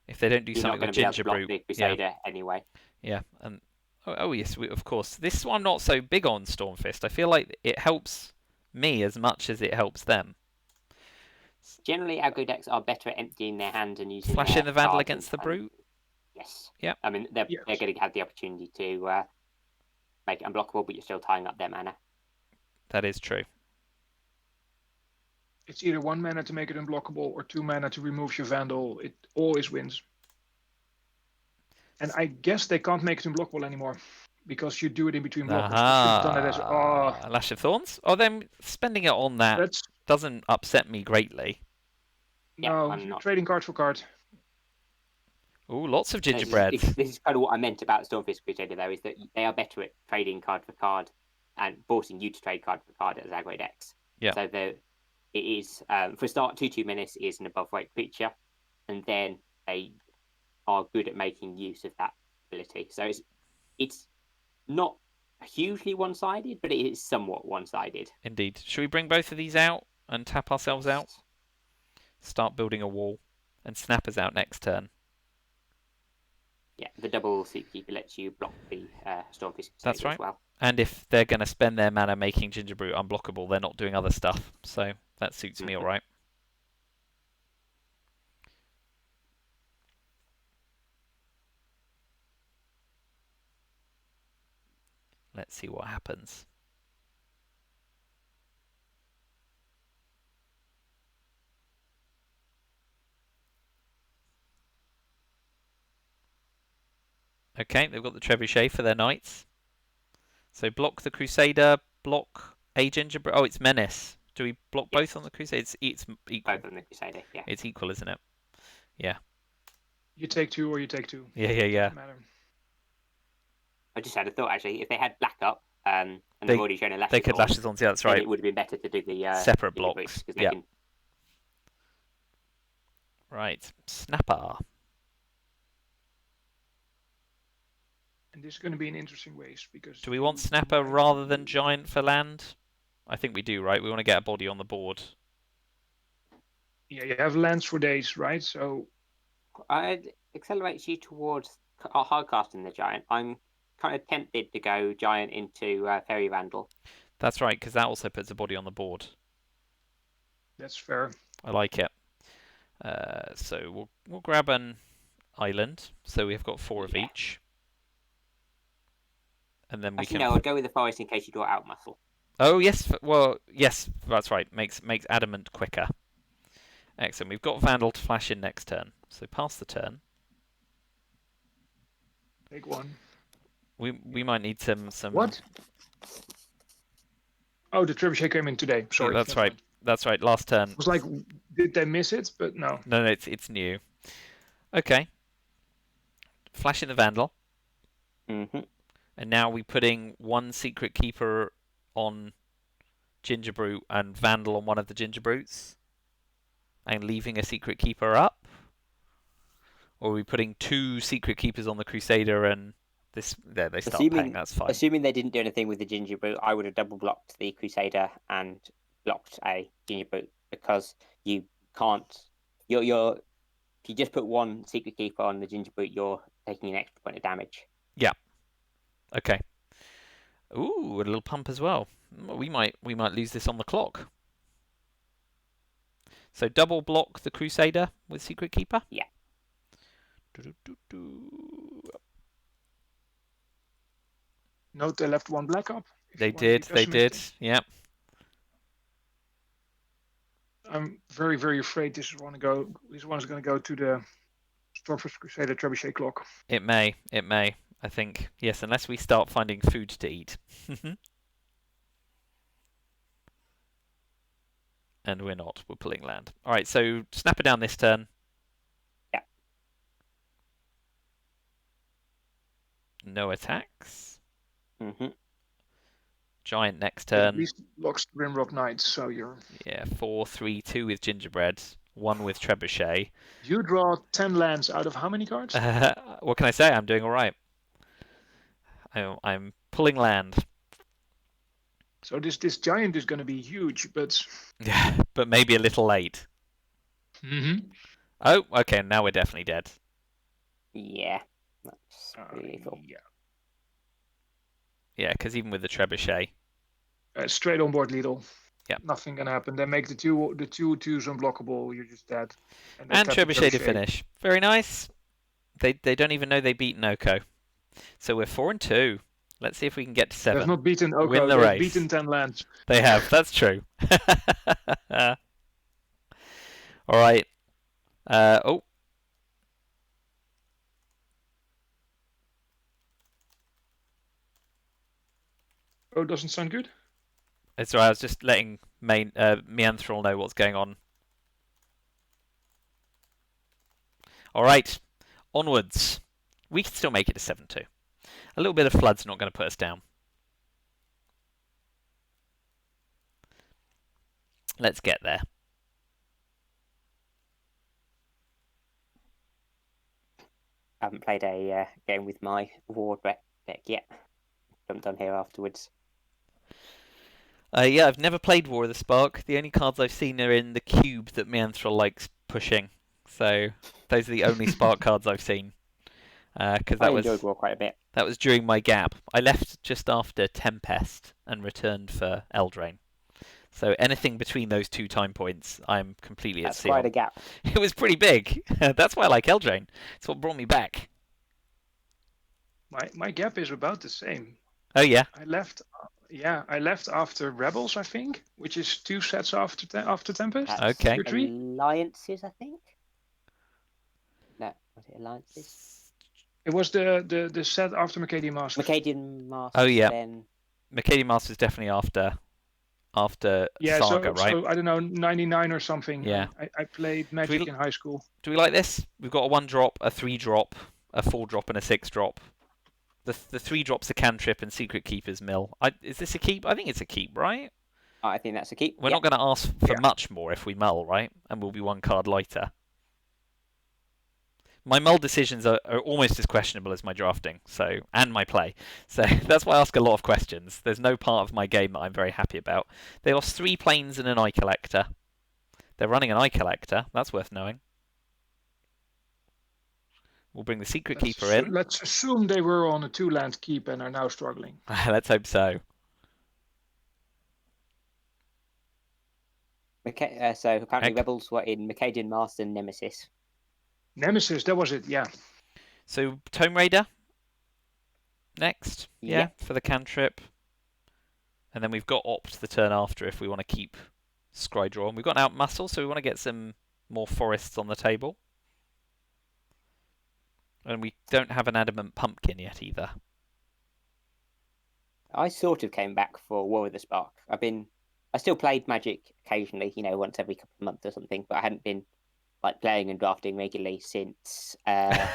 do You're something with Gingerbrute, Crusader anyway. Yeah, and oh yes, of course. This one I'm not so big on Stormfist. I feel like it helps me as much as it helps them. Generally, aggro decks are better at emptying their hand and using flashing the Vandal against the Brute. Yes. Yeah. I mean, they're going to have the opportunity to make it unblockable, but you're still tying up their mana. That is true. It's either 1 mana to make it unblockable or 2 mana to remove your Vandal. It always wins. And I guess they can't make it unblockable anymore because you do it in between blockers. Done it as, A Lash of Thorns? Oh, then spending it on that doesn't upset me greatly. No, trading card for card. Ooh, lots of gingerbread. This is kind of what I meant about Stormfist Crusader, though, is that they are better at trading card for card and forcing you to trade card for card as aggro decks. Yeah. So it is, for a start, 2/2 Menace is an above weight creature, and then they are good at making use of that ability. So it's not hugely one-sided, but it is somewhat one-sided. Indeed. Should we bring both of these out and tap ourselves out? Start building a wall, and Snapper's out next turn. Yeah, the double Secret Keeper lets you block the Stormfist That's right. as well. And if they're going to spend their mana making Gingerbrute unblockable, they're not doing other stuff. So that suits me all right. Let's see what happens. Okay, they've got the Trebuchet for their knights. So block the Crusader, block a Gingerbrute. Oh, it's Menace. Do we block both on the Crusader? It's equal. Both on the Crusader, yeah. It's equal, isn't it? Yeah. You take 2 or you take 2. Yeah, yeah, yeah. Doesn't matter. I just had a thought actually. If they had black up, and They- they've already shown a lashes They could on, lashes on. Yeah, that's then right. it would have been better to do the Separate ginger blocks. because they Yeah. can. Right. Snapper. And this is going to be an interesting race because. Do we want you Snapper might- rather than Giant for land? I think we do, right? We want to get a body on the board. Yeah, you have lands for days, right? So It accelerates you towards hardcasting the giant. I'm kind of tempted to go giant into Fairy Vandal. That's right, because that also puts a body on the board. that's fair. I like it. So we'll grab an island. So we've got 4 of Yeah. each. And then we Actually, can. no, I'd go with the forest in case you draw out muscle. Oh yes, well yes, that's right. Makes adamant quicker. Excellent. We've got Vandal to flash in next turn. So pass the turn. Take 1. We might need some. What? Oh, the trebuchet came in today. Sorry. That's never right. mind. That's right. Last turn. I was like, did they miss it? But no. No, it's new. Okay. Flash in the Vandal. Mm-hmm. And now we're putting 1 Secret Keeper on Ginger Brute and Vandal on one of the Ginger Brutes. And leaving a Secret Keeper up. Or are we putting 2 Secret Keepers on the Crusader and this? There, they start paying. That's fine. Assuming they didn't do anything with the ginger brute, I would have double blocked the Crusader and blocked a ginger brute because you can't. You're if you just put 1 Secret Keeper on the ginger brute, you're taking an extra point of damage. Okay. Ooh, a little pump as well. We might lose this on the clock. So double block the Crusader with Secret Keeper. Yeah. Note they left 1 black up. if They you want to be did. They did. pessimistic. Yeah. I'm very, very afraid this one is going to go to the Stormfist Crusader trebuchet clock. It may. It may. I think yes, unless we start finding food to eat. And we're not. We're pulling land. All right. So snap it down this turn. Yeah. No attacks. Mm-hmm. Giant next At turn. least blocks Grimrock Knights, so you're. Yeah. 4, 3, 2 with Gingerbread. 1 with Trebuchet. You draw 10 lands out of how many cards? What can I say? I'm doing all right. I'm pulling land. So this giant is going to be huge, but. Yeah, but maybe a little late. Oh, okay. Now we're definitely dead. Yeah, that's really cool. Yeah. Yeah, because even with the Trebuchet. Straight on board Lidl. Yeah. Nothing can happen. They make the two twos unblockable. You're just dead. they And tap the Trebuchet to finish. Very nice. They don't even know they beat Noko. So we're 4 and 2. Let's see if we can get to 7. They've not beaten Oko. Win the They've race. beaten 10 lands. They have. That's true. All right. Oh. Oh, doesn't sound good. It's all right. I was just letting Meanthrel know what's going on. All right. Onwards. We can still make it to 7-2. A little bit of flood's not going to put us down. Let's get there. I haven't played a game with my ward deck yet. Jumped on here afterwards. Yeah, I've never played War of the Spark. The only cards I've seen are in the cube that Meanthrel likes pushing. So those are the only Spark cards I've seen. Because I enjoyed War quite a bit. That was during my gap. I left just after Tempest and returned for Eldraine. So anything between those 2 time points, I'm completely That's at sea. quite a gap. It was pretty big. That's why I like Eldraine. It's what brought me back. My gap is about the same. Oh yeah. I left. I left after Rebels, I think, which is 2 sets after Tempest. That's Okay. Your tree? Alliances, I think. No, was it Alliances? It was the set after Mercadian Mask. Mercadian Mask. Oh, yeah. Then Mercadian Master is definitely after after Yeah, Saga, right? so I don't know, 99 or something. Yeah. I played Magic in high school. Do we like this? We've got a 1-drop, a 3-drop, a 4-drop, and a 6-drop. The 3 drops are Cantrip and Secret Keeper's Mill. Is this a keep? I think it's a keep, right? I think that's a keep. We're not going to ask for much more if we mull, right? And we'll be 1 card lighter. My mull decisions are almost as questionable as my drafting, and my play. So that's why I ask a lot of questions. There's no part of my game that I'm very happy about. They lost 3 planes and an Eye Collector. They're running an Eye Collector. That's worth knowing. We'll bring the Secret Keeper in. Let's assume they were on a 2-land keep and are now struggling. Let's hope so. So apparently Rebels were in Mercadian Master Nemesis. Nemesis, that was it, yeah. So Tome Raider next, yeah, for the cantrip. And then we've got Opt the turn after if we want to keep Scry Draw. And we've got an Outmuscle, so we want to get some more forests on the table. And we don't have an Adamant Pumpkin yet either. I sort of came back for War of the Spark. I still played Magic occasionally, once every couple of months or something, but I hadn't been playing and drafting regularly since Avacyn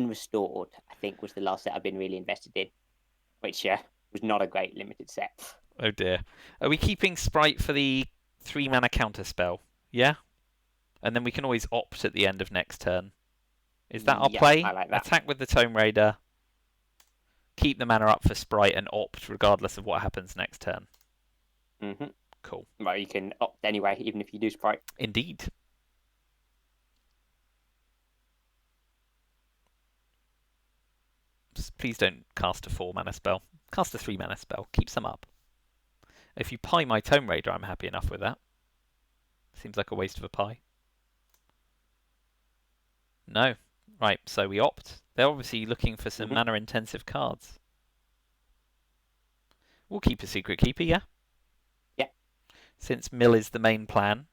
Restored, I think, was the last set I've been really invested in, which was not a great limited set. Oh dear. Are we keeping Sprite for the 3-mana counter spell? Yeah? And then we can always opt at the end of next turn. Is that our play? I like that. Attack with the Tome Raider, keep the mana up for Sprite, and opt regardless of what happens next turn. Mm-hmm. Cool. Well, you can opt anyway, even if you do Sprite. Indeed. Please don't cast a 4-mana spell. Cast a 3-mana spell. Keep some up. If you pie my Tome Raider, I'm happy enough with that. Seems like a waste of a pie. No. Right, so we opt. They're obviously looking for some mana-intensive cards. We'll keep a Secret Keeper, yeah? Yeah. Since mill is the main plan.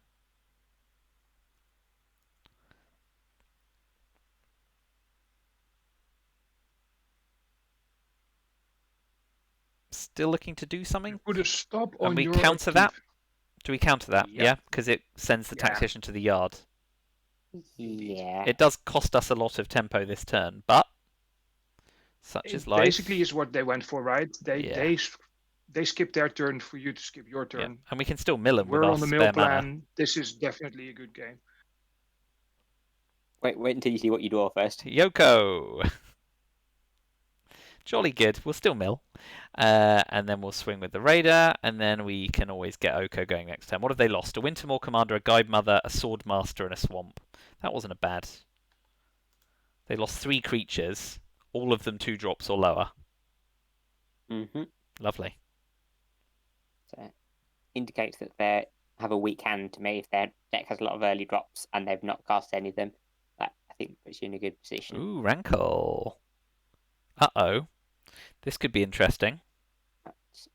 Still looking to do something? Put a stop on and we your counter keep. that? Do we counter that? Yep. Yeah, because it sends the tactician to the yard. Yeah. It does cost us a lot of tempo this turn, but such is life. Basically is what they went for, right? They skipped their turn for you to skip your turn. Yeah. And we can still mill them We're with our on the spare mill mana. plan. This is definitely a good game. Wait until you see what you draw first. Yoko! Jolly good. We'll still mill. And then we'll swing with the Raider, and then we can always get Oko going next turn. What have they lost? A Wintermoor Commander, a Guide Mother, a Sword Master, and a Swamp. That wasn't a bad. They lost 3 creatures, all of them 2 drops or lower. Mm-hmm. Lovely. So indicates that they have a weak hand to me. If their deck has a lot of early drops and they've not cast any of them, that I think puts you in a good position. Ooh, Rankle. Uh-oh. This could be interesting. That's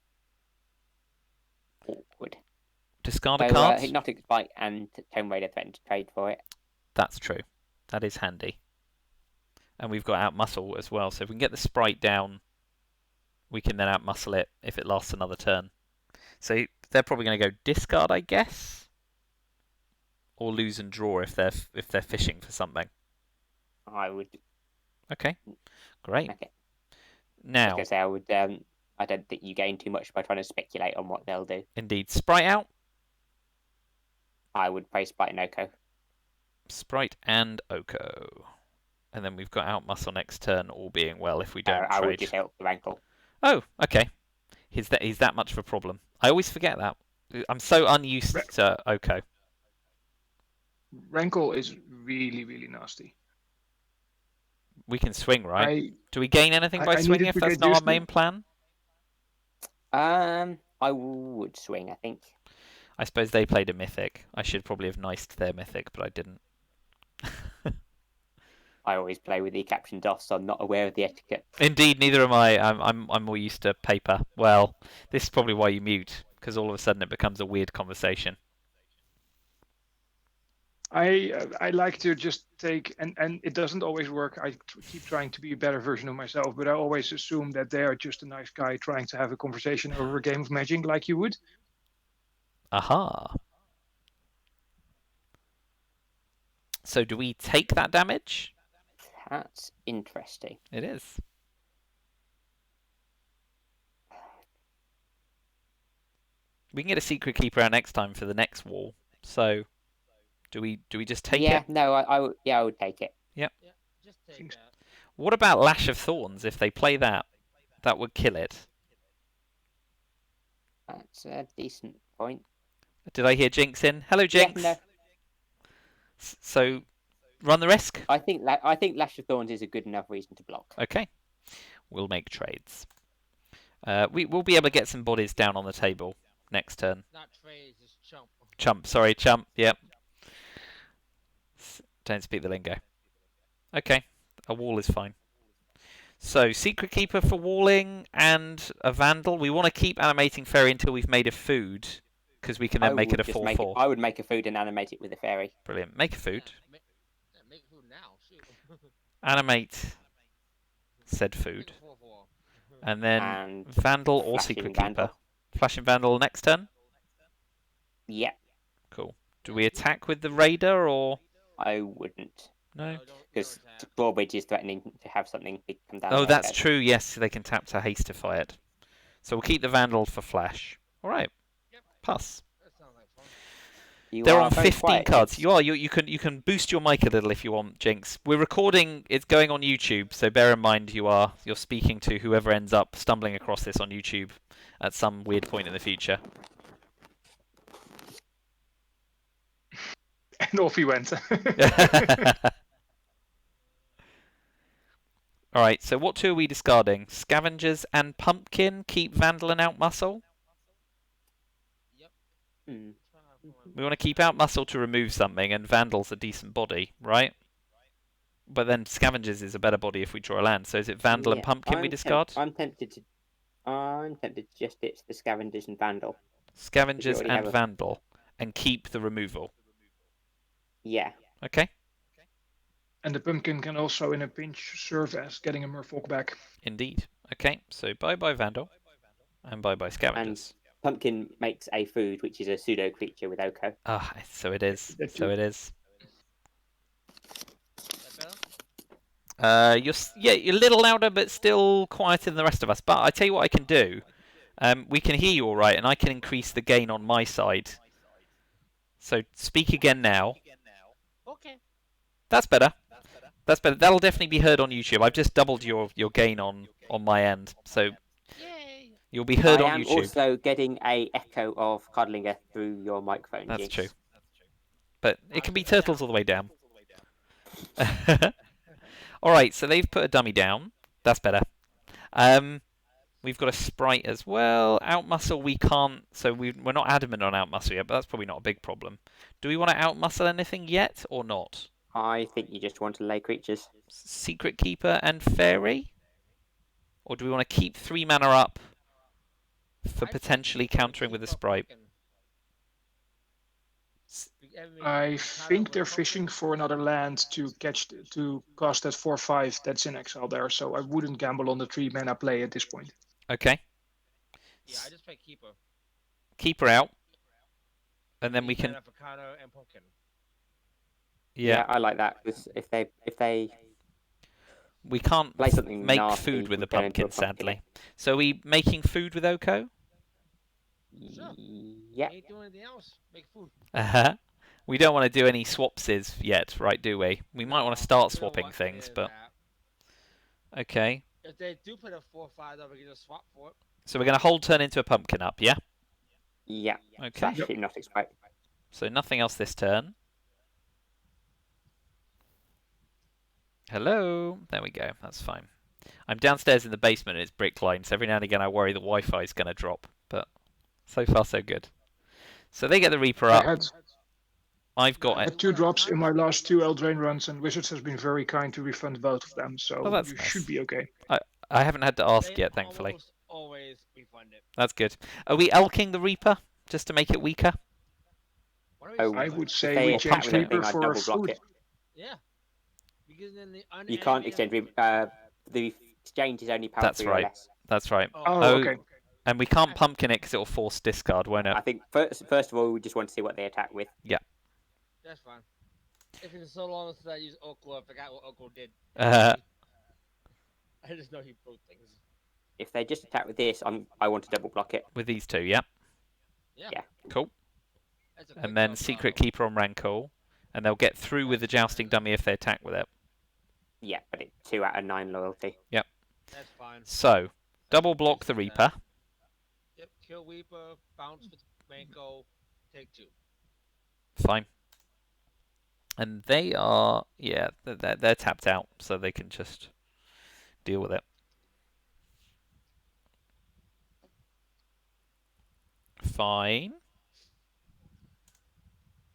awkward. Discard a card? Hypnotic Spike and Tome Raider threaten to trade for it. That's true. That is handy. And we've got Outmuscle as well, so if we can get the Sprite down, we can then Outmuscle it if it lasts another turn. So they're probably going to go discard, I guess? Or lose and draw if they're fishing for something. I would. Okay, great. Okay. Now, Like I say, I would. I don't think you gain too much by trying to speculate on what they'll do. indeed, Sprite out. I would play Sprite and Oko. Sprite and Oko. And then we've got Outmuscle next turn, all being well if we don't I trade. would just help the Rankle. Oh, okay. He's that much of a problem. I always forget that. I'm so unused to Oko. Rankle is really, really nasty. We can swing, right? Do we gain anything by swinging if that's not our main plan? I would swing, I think. I suppose they played a mythic. I should probably have niced their mythic, but I didn't. I always play with the caption DOS, so I'm not aware of the etiquette. Indeed, neither am I. I'm more used to paper. Well, this is probably why you mute, because all of a sudden it becomes a weird conversation. I like to just take and it doesn't always work. I keep trying to be a better version of myself, but I always assume that they are just a nice guy trying to have a conversation over a game of Magic, like you would. Aha. So do we take that damage? That's interesting. It is. We can get a secret keeper out next time for the next wall. So do we just take Yeah, it? no, I would take it. Yeah, just take Seems- that. What about Lash of Thorns? If they play that, that would kill it. That's a decent point. Did I hear Jinx in? Hello, Jinx. Yeah, no. So run the risk. I think Lash of Thorns is a good enough reason to block. Okay. We'll make trades. We'll be able to get some bodies down on the table next turn. Not trades, it's chump. Chump, sorry, chump. Yep. Don't speak the lingo. Okay, a wall is fine. So, Secret Keeper for walling and a Vandal. We want to keep animating Fairy until we've made a food, because we can then make it a 4/4. I would make a food and animate it with a fairy. Brilliant. Make a food. Make food now, shoot. Animate said food. Make a 4/4. And then And Vandal or Flashing Secret Vandal. Keeper. Flashing Vandal next turn. Yeah, Cool. Do we attack with the Raider or I wouldn't. no? Because attack. Drawbridge is threatening to have something big come down. Oh, their that's head. true. Yes, they can tap to hastify it. So we'll keep the Vandal for Flash. All right. Yep. Pass. That sounds like fun. You They're are on very 15 quiet, cards. Jinx. You are. You can boost your mic a little if you want, Jinx. We're recording. It's going on YouTube, so bear in mind you're speaking to whoever ends up stumbling across this on YouTube at some weird point in the future. And off he went. All right. So what two are we discarding? Scavengers and Pumpkin. Keep Vandal and Outmuscle. Hmm. We want to keep Outmuscle to remove something, and Vandal's a decent body, right? But then Scavengers is a better body if we draw a land. So is it Vandal and Yeah, Pumpkin we discard? I'm tempted to just ditch the Scavengers and Vandal. Scavengers already and have a- Vandal, and keep the removal. Yeah. Okay. And the pumpkin can also, in a pinch, serve as getting a Merfolk back. Indeed. Okay, so bye-bye Vandal, and bye-bye Scavengers. Pumpkin makes a food, which is a pseudo creature with Oko. Ah, so it is. That So too. it is. That better? You're a little louder, but still quieter than the rest of us. But I tell you what I can do. We can hear you all right, and I can increase the gain on my side. So speak again now. Okay. That's better. That's better. That'll definitely be heard on YouTube. I've just doubled your gain on my end, so Yay! you'll be heard I on am YouTube. also getting a echo of Codlinger through your microphone. That's Jinx. true. But it can be turtles all the way down. Alright, so they've put a dummy down. That's better. We've got a sprite as well. Outmuscle we can't, so we're not adamant on outmuscle yet, but that's probably not a big problem. Do we want to outmuscle anything yet, or not? I think you just want to lay creatures. Secret Keeper and Fairy? Or do we want to keep 3 mana up for I potentially think countering with a keep a sprite? pumpkin. I think they're fishing for another land to cast that 4/5 that's in exile there. So I wouldn't gamble on the 3 mana play at this point. Okay. Yeah, I just play keeper. Keeper out. And then we can... For counter and pumpkin. Yeah. I like that. 'Cause if they We can't play something make nasty, food with we a turn into pumpkin, sadly. So are we making food with Oko? Sure. Yeah. Ain't doing anything else. Make food. Uh-huh. We don't want to do any swapses yet, right, do we? We might want to start We don't swapping want things, any of but... that. Okay. If they do put a 4/5 up, we can just swap for it. So we're going to hold turn into a pumpkin up, yeah? Yeah. Okay. Slash Hypnotic Sprite. So nothing else this turn. Hello? There we go, that's fine. I'm downstairs in the basement and it's brick lined, so every now and again I worry the Wi-Fi is going to drop, but so far so good. So they get the Reaper I up. had, I've I got it. had 2 drops in my last 2 Eldraine runs, and Wizards has been very kind to refund both of them. So Oh, that's you nice. should be okay. I haven't had to ask They yet, thankfully. almost always refund it. That's good. Are we elking the Reaper just to make it weaker? What are we Oh, I saying? would if say they we attack change with Pumpkin. Reaper anything, I'd for double block food. it. Yeah. Because then the You can't unanimated- extend the exchange is only power That's 3 right. or less. That's right. Oh, Oh, okay. and we can't pumpkin it because it'll force discard, won't it? I think first of all, we just want to see what they attack with. That's fine. If it's so long since I used Oko, I forgot what Oko did. Uh, I just know he broke things. If they just attack with this, I want to double block it. with these two, yeah. Yeah. Cool. That's a quick And then enough Secret problem. Keeper on Rancor. And they'll get through with the Jousting Dummy if they attack with it. Yeah, but it's 2 out of 9 loyalty. That's fine. So, double block the Reaper. Yep, kill Reaper, bounce with Manko, take 2. Fine. And they are, yeah, they're tapped out, so they can just deal with it. Fine.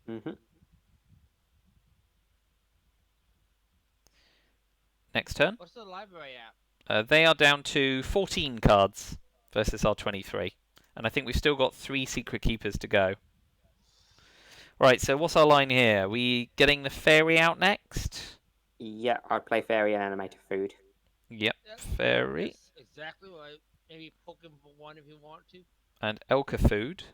Mm-hmm. Next turn. What's the library at? They are down to 14 cards versus our 23. And I think we've still got 3 Secret Keepers to go. Right, so what's our line here? Are we getting the Fairy out next? Yeah, I'd play Fairy and Animated Food. Yep, Yep, Fairy That's exactly right. Maybe poke him for 1 if you want to. and Elka Food.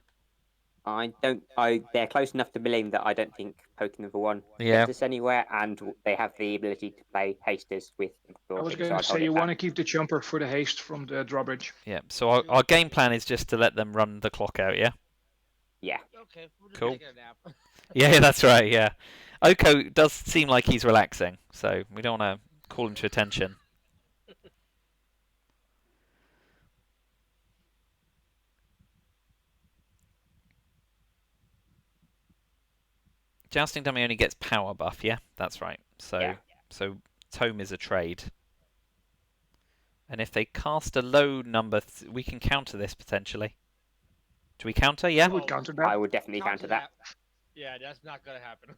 They're close enough to milling that I don't think poking them for 1 Yeah. gets us anywhere, and they have the ability to play hasters with I was drawing, going so to I'd hold say you it want to back. keep the jumper for the haste from the drawbridge. Yeah, so our game plan is just to let them run the clock out, yeah? Yeah. Okay, we'll just Cool. take a nap. Yeah, that's right, yeah. Oko does seem like he's relaxing, so we don't want to call him to attention. Jousting Dummy only gets power buff, yeah? That's right. Yeah. So Tome is a trade. And if they cast a low number, we can counter this potentially. Do we counter? Yeah. I would counter that. I would definitely counter that. Yeah, that's not gonna happen.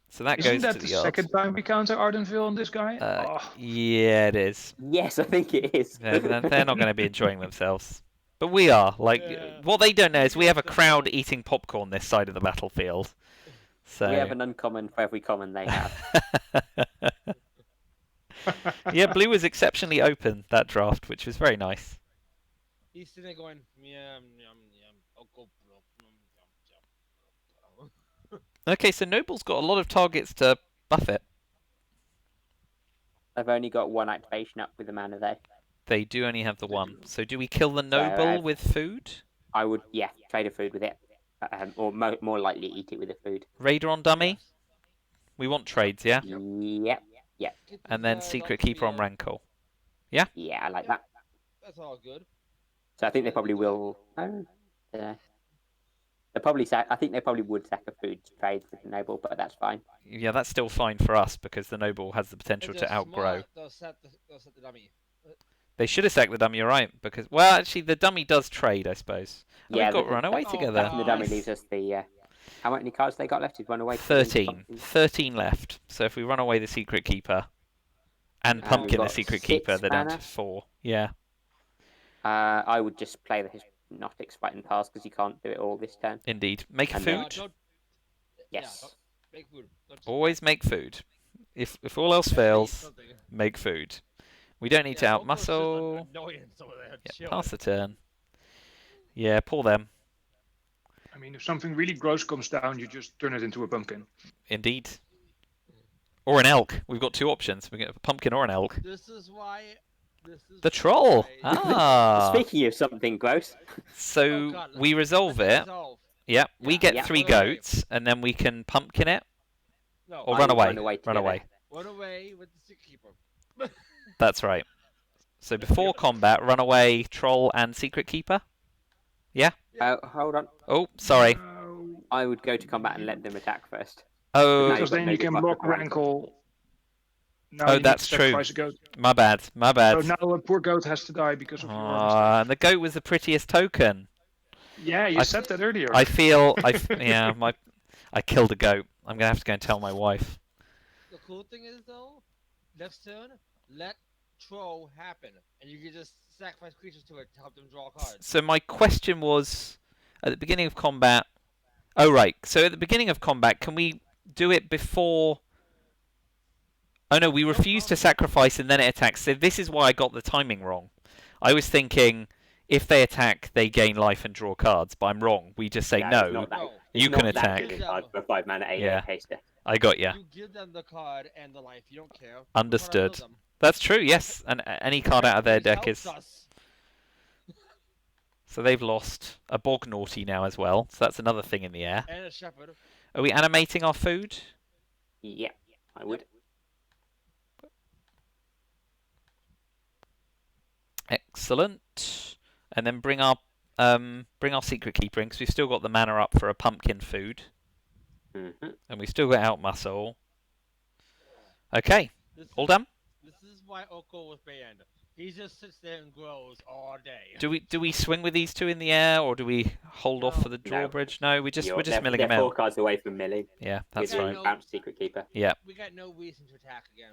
So that Isn't goes that to the the odds. second time we counter Ardenville on this guy? Oh, Yeah, it is. Yes, I think it is. They're not going to be enjoying themselves. But we are. Like, Yeah. what they don't know is we have a crowd eating popcorn this side of the battlefield. So. We have an uncommon for every common they have. Yeah, blue was exceptionally open, that draft, which was very nice. He's sitting there going, yum, yum, yum. Oko, blop, yum, yum, yum. Okay, so Noble's got a lot of targets to buff it. I've only got 1 activation up with the mana there. They do only have the one. So do we kill the So, Noble with food? I would, yeah, trade a food with it. Or more likely eat it with a food. Raider on dummy? We want trades, yeah? Yep. Get And this, then Secret Valkyrie Keeper on out. Rancor. Yeah, I like that. That's all good. So I think they probably will. They probably sack. I think they probably would sack a food to trade with the Noble, but that's fine. Yeah, that's still fine for us because the Noble has the potential If to they're outgrow. smart, they'll set the dummy. They should have sacked the dummy, you're right. Because, well, actually, the dummy does trade, I suppose. And Yeah, we've got the- Runaway oh, together. The dummy Nice. leaves us the. How many cards they got left? Is 1 away. 13. 13 left. So if we run away the Secret Keeper and And Pumpkin we've the got Secret 6 Keeper, they're down to mana. 4. Yeah, I would just play the Hypnotics fighting pass because you can't do it all this turn. indeed. Make a And food. Don't, Yes. don't make food. Don't just- Always make food. If all else Eat fails, something. make food. We don't need to Yeah, Oko's just outmuscle. annoyance over there, Yeah, chilling. pass the turn. Yeah, pull them. I mean, if something really gross comes down, you just turn it into a pumpkin. Indeed. Or an elk. We've got 2 options. We get a pumpkin or an elk. This is why. This is The troll. why- Ah. Speaking of something gross, So Oh, God, we resolve let's it. resolve. Yeah, we Yeah, get yeah. 3 Run away. goats, and then we can pumpkin it No, or I run would away. run away Run together. away. run away with the Secret Keeper. That's right. So before combat, run away, troll, and secret keeper. Hold on. Oh, sorry. No, I would go to combat and let them attack first. Oh, Now because you've got then no you good can luck block with Rancor. Rankle. Now Oh, you need that's to true. sacrifice a goat. my bad. My bad. So now a poor goat has to die because of your mistake. And the goat was the prettiest token. Yeah, you I- said that earlier. I killed a goat. I'm gonna have to go and tell my wife. The cool thing is though, next turn, let Troll happen, and you can just sacrifice creatures to it to help them draw cards. So my question was, at the beginning of combat, Oh, right. So at the beginning of combat, can we do it before... Oh, no, we refuse to sacrifice and then it attacks. So this is why I got the timing wrong. I was thinking if they attack, they gain life and draw cards, but I'm wrong. We just say No, no. it's not that. No. You It's can not that attack. good a card for a 5-mana 8/8 Yeah. haster. I got you. You give them the card and the life. You don't care. Understood. Put them. That's true, yes. And any card out of their Which deck helps is... us. So they've lost a Bog Naughty now as well. So that's another thing in the air. And a shepherd. Are we animating our food? Yeah, I would. Excellent. And then bring our secret keeper in because we've still got the mana up for a pumpkin food, Mm-hmm. and we've still got out muscle. Okay, This all is, done. This is why Oko was banned. He just sits there and grows all day. Do we swing with these two in the air, or do we hold off for the No. drawbridge? No, we're just milling they're them 4 out. cards away from milling. Yeah, that's with right. the bounce secret keeper. Yeah, We got no reason to attack again.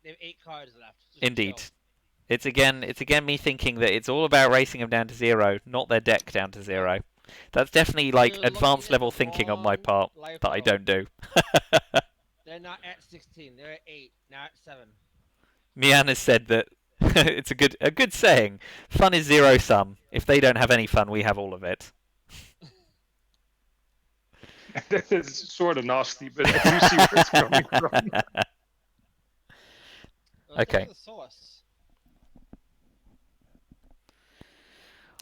They have 8 cards left. Just indeed. chill. It's again me thinking that it's all about racing them down to 0, not their deck down to 0. That's definitely like You're looking advanced at level the thinking on my wrong part life that I total. don't do. They're not at 16. They're at 8. Now at 7. Mian has said that it's a good saying. Fun is zero sum. If they don't have any fun, we have all of it. That's sort of nasty, but I do see where it's coming from. Let's Okay. look at the source.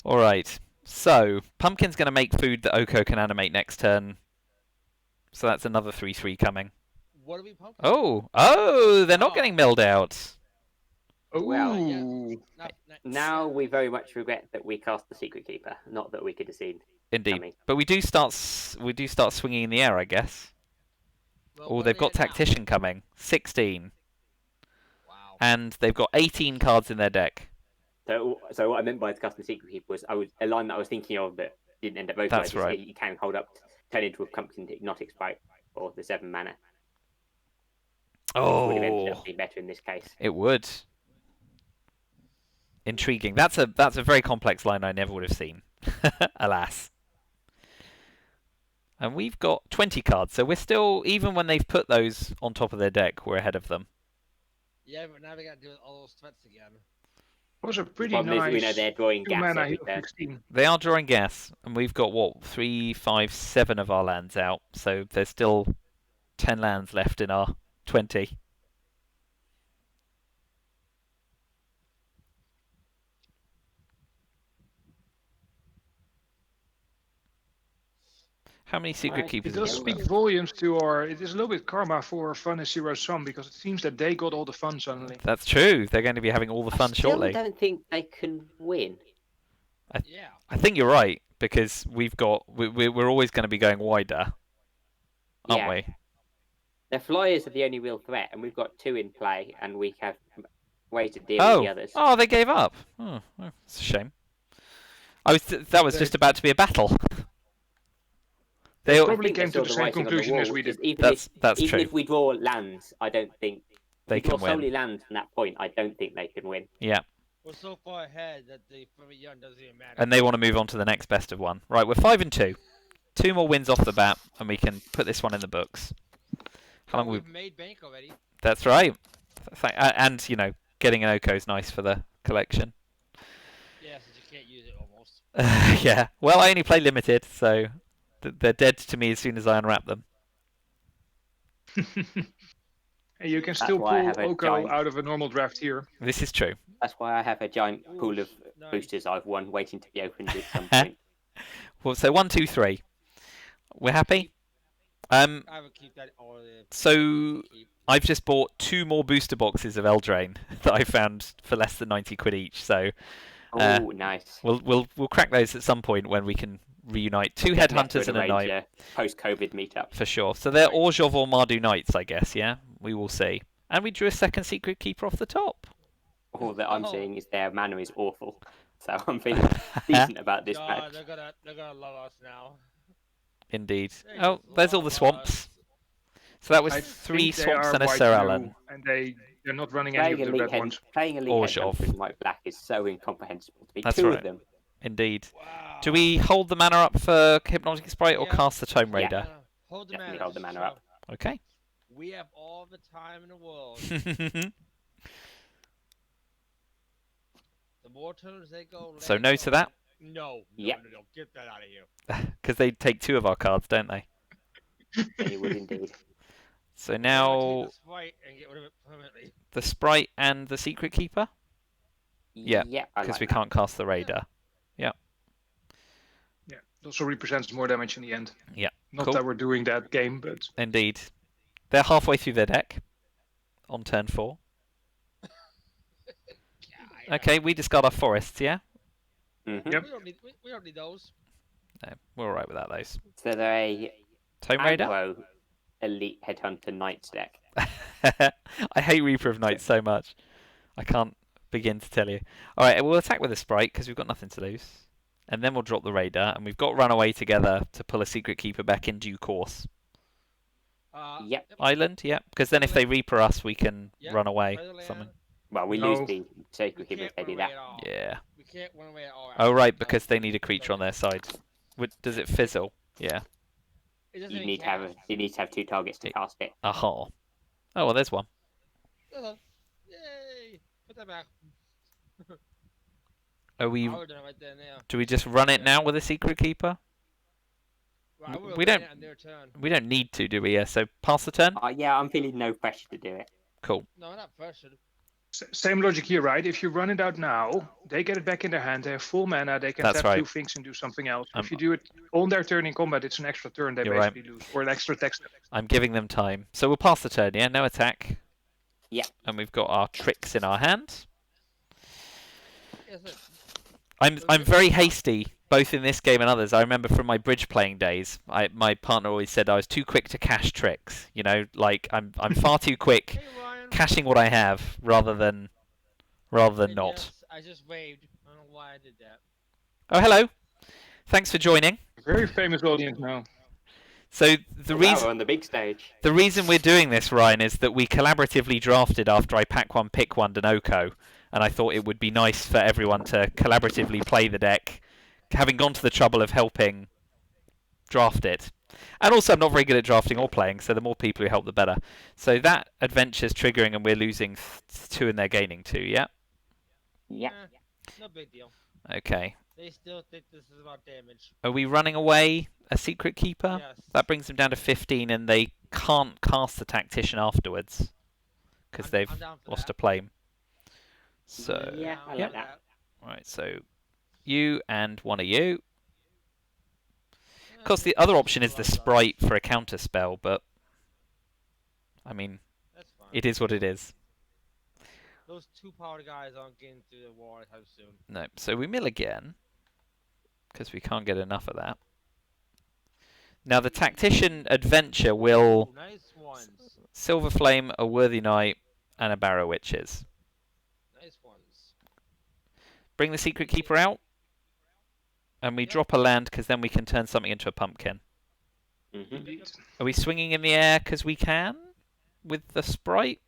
All right. So Pumpkin's going to make food that Oko can animate next turn. So that's another 3/3 coming. What do we pump? Oh, they're not getting milled out. Well, Ooh. Now we very much regret that we cast the secret keeper, not that we could have seen. Indeed. coming. But we do start swinging in the air, I guess. Well, Oh, what they've are got they at now? Tactician coming. 16. Wow. And they've got 18 cards in their deck. So what I meant by casting the secret keeper was a line that I was thinking of that didn't end up both That's ways. is right. You can hold up, turn into a pumpkin hypnotic spike for the 7 mana. Which would have ended Oh, up being better in this case. it would. Intriguing. That's a very complex line I never would have seen. Alas. And we've got 20 cards, so we're still, even when they've put those on top of their deck, we're ahead of them. Yeah, but now we gotta deal with all those threats again. Was a pretty Problem is, we know nice they're drawing 2 gas mana every heal turn. 16. They are drawing gas, and we've got, what, 3, 5, 7 of our lands out, so there's still 10 lands left in our 20. How many secret Right. It keepers does have we speak got? volumes to our. It is a little bit karma for Fun is Zero Sum because it seems that they got all the fun suddenly. That's true. They're going to be having all the fun I still shortly. don't think they can win. Yeah. I think you're right because we're always going to be going wider, aren't Yeah. we? Their flyers are the only real threat, and we've got 2 in play, and we have ways to deal with the others. Oh, they gave up. Oh, it's a shame. That was They- just about to be a battle. They They, probably think came they to saw the the same writing on the conclusion as wall, we which is did. Even that's even true. if we draw lands, I don't think They if we draw can win. solely lands from that point. I don't think they can win. Yeah, We're so far ahead that the very young doesn't even matter. and they want to move on to the next best of one. Right, we're 5-2. 2 more wins off the bat, and we can put this one in the books. How long We've made bank already. That's right. And you know, getting an Oko is nice for the collection. Yeah, since you can't use it almost. Yeah. Well, I only play limited, so they're dead to me as soon as I unwrap them. And you can still why I pull have a Oko giant- out of a normal draft here. This is true. That's why I have a giant pool of Nice. boosters I've won waiting to be opened at some point. Well, so 1, 2, 3. We're happy. I would keep that all the. So keep. I've just bought 2 more booster boxes of Eldraine that I found for less than 90 quid each. So Oh, nice. we'll crack those at some point when we can reunite 2 headhunters and a knight Post-COVID meetup. for sure. So they're Orzhov or Mardu knights, I guess. Yeah, we will see. And we drew a second secret keeper off the top. All that I'm Oh. seeing is their mana is awful. So I'm feeling decent about this God, match. they're gonna love us now. Indeed. They Oh, just there's all the love swamps. us. So that was I 3 think they swamps are and a white Sir blue, Alan. and they're not running any of the red ones. Playing a league Orzhov. headhunter in white black is so incomprehensible to me. That's 2 right. of them. Indeed. Wow. Do we hold the mana up for Hypnotic Sprite or Yeah. cast the Tome Yeah. Raider? Hold the Definitely mana. hold the mana so up. Okay. We have all the time in the world. The more turns they go, So let it no go. to that? No. Yep. No. Get that out of here. Because they take 2 of our cards, don't they? They would indeed. So We're gonna take now the Sprite and get rid of it permanently. the Sprite and the Secret Keeper? Yeah, Yeah, I because like we that. can't cast the Raider. Yeah, it also represents more damage in the end. Yeah, Not cool. that we're doing that game, but Indeed. They're halfway through their deck on turn 4. Yeah, Okay, we discard our forests, yeah? Mm-hmm. Yep. We don't need those. No, we're alright without those. So they're a Tome Raider? aggro elite headhunter knights deck. I hate Reaper of Night so much. I can't begin to tell you. Alright, we'll attack with a Sprite because we've got nothing to lose. And then we'll drop the Raider, and we've got Runaway together to pull a Secret Keeper back in due course. Yep. Island, yeah. Because then if they Reaper us, we can Yep, run away. play the land. Something. Well, we No. lose the sacred We keeper can't if they run do away that. at all. Yeah. We can't run away at all. Oh, right, actually, because they need a creature on their side. Does it fizzle? Yeah. It doesn't You even need to have cast. you need to have 2 targets to cast it. Aha. Oh, well, there's one. Yay! Put that back. Are we? I would've done it right there and there. Do we just run it now with a Secret Keeper? Well, I would've We done don't- it on their turn. We don't need to, do we? Yeah. So pass the turn. Yeah, I'm feeling no pressure to do it. Cool. No, not pressured. same logic here, right? If you run it out now, they get it back in their hand. They have full mana. They can That's tap right. 2 things and do something else. Um, If you do it on their turn in combat, it's an extra turn they You're right. basically lose, or an extra text. I'm giving them time. So we'll pass the turn. Yeah. No attack. Yeah. And we've got our tricks in our hand. Yes, it. I'm very hasty, both in this game and others. I remember from my bridge playing days, my partner always said I was too quick to cash tricks. You know, like I'm far too quick Hey, Ryan. cashing what I have rather than Hey, not. yes, I just waved. I don't know why I did that. Oh, hello. Thanks for joining. Very famous audience now. So the Wow, reason we're on the big stage. the reason we're doing this, Ryan, is that we collaboratively drafted after I pack one, pick one Denoco, and I thought it would be nice for everyone to collaboratively play the deck, having gone to the trouble of helping draft it. And also, I'm not very good at drafting or playing, so the more people who help, the better. So that adventure's triggering, and we're losing 2 and they're gaining 2, yeah? Yeah. No big deal. Okay. They still think this is about damage. Are we running away a Secret Keeper? Yes. That brings them down to 15, and they can't cast the Tactician afterwards, because they've I'm down for lost that. a plane. So, Yeah, I like that. right, so you and one of you. Yeah, Of course, the other option is the Sprite for a counter spell, but I mean, That's fine. it is what it is. Those 2 power guys aren't getting through the wall anytime soon. No, so we mill again, because we can't get enough of that. Now, the Tactician Adventure will Ooh, nice ones. Silver Flame, a Worthy Knight, and a Barrow Witches. Nice ones. Bring the Secret Keeper out, and we Yep. drop a land, because then we can turn something into a pumpkin. Mm-hmm. Indeed. Are we swinging in the air because we can? With the Sprite?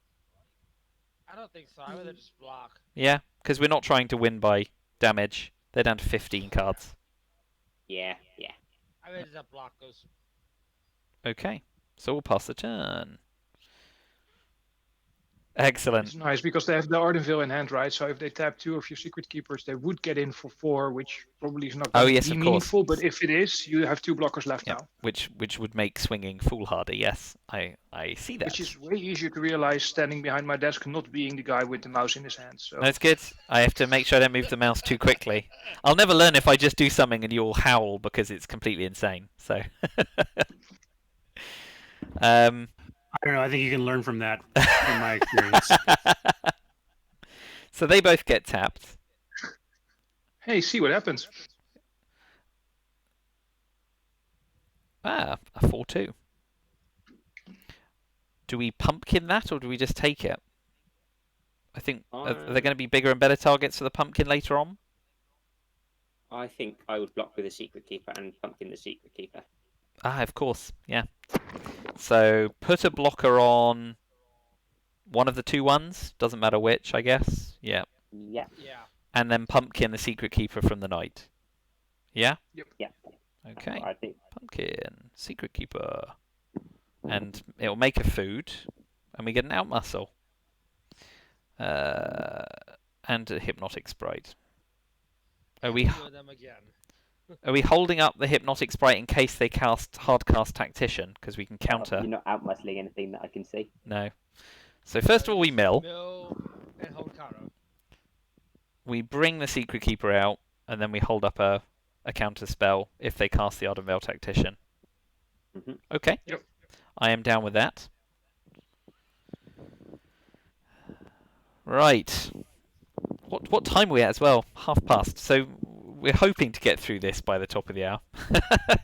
I don't think so. I would just block. Yeah, because we're not trying to win by damage. They're down to 15 cards. Yeah, yeah. I would just block those. Okay, so we'll pass the turn. Excellent. It's nice because they have the Ardenville in hand, right? So if they tap 2 of your Secret Keepers, they would get in for 4, which probably is not Oh, going yes, to be of course. meaningful. But if it is, you have 2 blockers left Yep. now, Which would make swinging foolhardy. Yes, I see that. which is way easier to realize standing behind my desk, not being the guy with the mouse in his hand. So No, it's good. I have to make sure I don't move the mouse too quickly. I'll never learn if I just do something and you'll howl because it's completely insane. So, I don't know. I think you can learn from that, from my experience. so they both get tapped. hey, see what happens. Ah, a 4/2. Do we pumpkin that or do we just take it? I think are there going to be bigger and better targets for the pumpkin later on? I think I would block with a secret keeper and pumpkin the secret keeper. Ah, of course, yeah. So put a blocker on one of the 2 ones. Doesn't matter which, I guess. Yeah. Yeah. Yeah. And then pumpkin the secret keeper from the night. Yeah? Yeah. Okay. I think. Pumpkin. Secret Keeper. And it'll make a food. And we get an outmuscle. And a Hypnotic Sprite. Are we them again? Are we holding up the Hypnotic Sprite in case they hard cast Tactician? Because we can counter. You're not outmuscling anything that I can see. No. So first of all, we mill. Mill and hold counter. We bring the Secret Keeper out, and then we hold up a counter spell if they cast the Ardenvale Tactician. Mm-hmm. Okay. Yep. I am down with that. Right. What time are we at as well? past. So we're hoping to get through this by the top of the hour.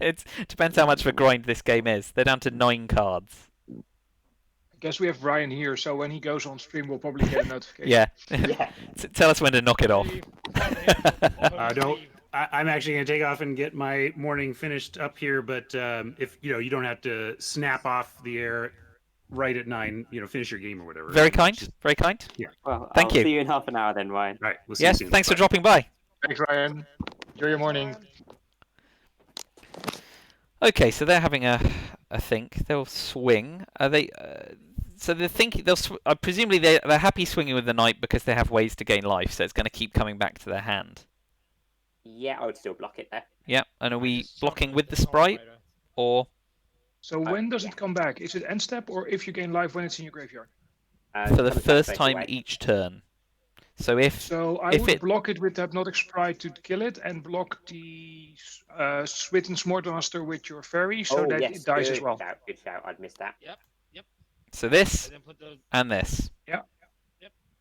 It depends how much of a grind this game is. They're down to 9 cards. I guess we have Ryan here, so when he goes on stream, we'll probably get a notification. Yeah. Yeah. Tell us when to knock it off. I'm actually going to take off and get my morning finished up here, but if you don't have to snap off the air right at 9, finish your game or whatever. Very kind. Very kind. Yeah. Well, Thank I'll you. see you in half an hour then, Ryan. All right. We'll see Yes, you soon. thanks for Bye. dropping by. Thanks, Ryan. Enjoy your morning. Okay, so they're having a think. They'll swing. Are they? So they're thinking. Presumably they're happy swinging with the knight because they have ways to gain life. So it's going to keep coming back to their hand. Yeah, I would still block it there. Yeah. And are we blocking with the sprite or? So when does it come back? Is it end step or if you gain life when it's in your graveyard? For the comes back first straight time away. each turn. So if So I if would it- block it with the Hypnotic Sprite to kill it and block the Switten Smortmaster with your fairy so that yes, it dies as good well. Shout, good shout. I'd missed that. so this And then put the and this. Yeah,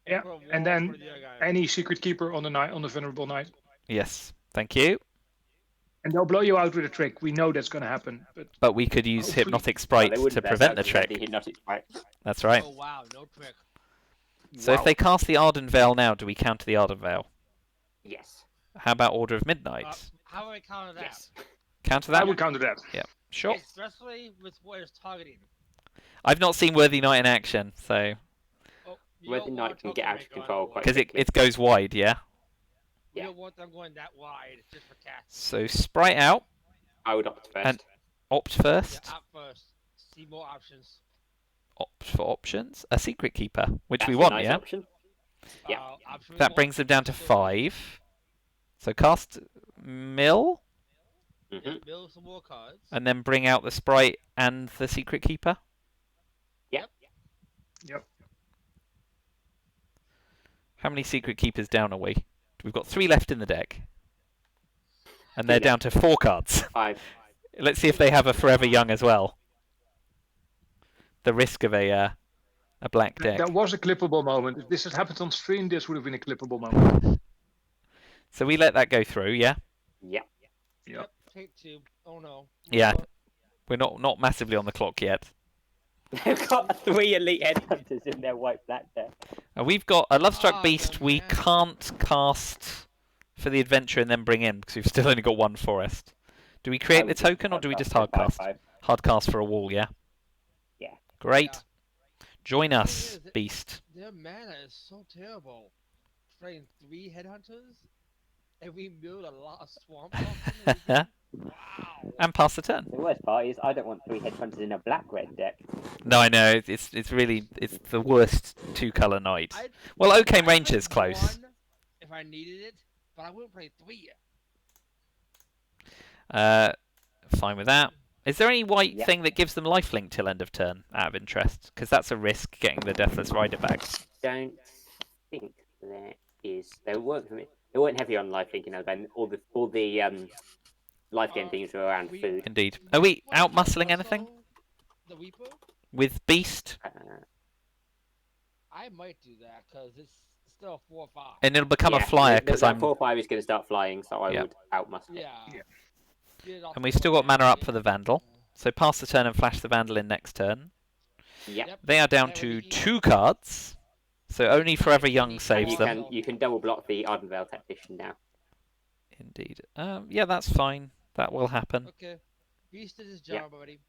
put a wall and then for the other guy. any Secret Keeper on the night on the Venerable Knight. Yes. Thank you. And they'll blow you out with a trick. We know that's going to happen. But But we could use Hopefully- hypnotic Well, sprite they wouldn't to have, prevent the that's the trick. hypnotic sprite. That's right. Oh wow, no trick. So if they cast the Arden Veil now, do we counter the Arden Veil? Yes. How about Order of Midnight? How do I counter that? Yes. Counter I that? would counter that. Sure. Especially with what it's targeting. I've not seen Worthy Knight in action, so Oh, you Worthy don't Knight want can get token out of maker on control that quite because wide. it goes wide, yeah. You Yeah. don't want them going that wide just for cats. So sprite out, I would opt first. And- opt first, Yeah, up first. See more options. opt for options, a secret keeper, which That's we a want, nice yeah. option. Yeah. Option That one, brings them down to option 5. So cast mill, hmm two. Yeah, build some more cards. and then bring out the sprite and the secret keeper. Yeah. Yep. How many secret keepers down are we? We've got 3 left in the deck, and they're Yeah. down to 4 cards. 5. Let's see if they have a Forever Young as well. The risk of a black deck. That was a clippable moment. If this had happened on stream, this would have been a clippable moment. So we let that go through, yeah? Yeah. Yep. Take 2. Oh no. Yeah. We're not massively on the clock yet. They've got 3 elite headhunters in their white black deck. And we've got a Lovestruck Oh, Beast the we man. can't cast for the adventure and then bring in, because we've still only got 1 forest. Do we create the token, or do we just hardcast? 5. Hardcast for a wall, yeah? Yeah. Great. Join Thing us, is, Beast. Their mana is so terrible. Playing 3 headhunters, and we build a lot of swamp. Wow. And pass the turn. The worst part is I don't want 3 headhunters in a black-red deck. No, I know, it's really the worst 2-colour knight. I'd- Well, Oakham I'd play Ranger's close. 1 if I needed it, but I wouldn't play 3. Fine with that. Is there any white Yeah. thing that gives them lifelink till end of turn, out of interest? Because that's a risk, getting the Deathless Rider back. Don't think there is. They weren't heavy on life linking Eldraine. All the life gain things were around we- food. Indeed. Are we What, out muscling Russell? anything? The Weeper? With Beast? I might do that, because it's still 4/5. And it'll become a Yeah, flyer, that- because that I'm... 4/5 is going to start flying, so I Yeah. would outmuscle. Yeah. Yeah. Get it off And the we've still got board, mana up yeah. for the Vandal. So pass the turn and flash the Vandal in next turn. Yeah. Yep. They are down Yeah, to we- 2 cards. So only Forever Young And saves You them. can double block the Ardenvale Tactician now. Indeed. Yeah, that's fine. That will happen. Okay. Beast did his Yeah. job already.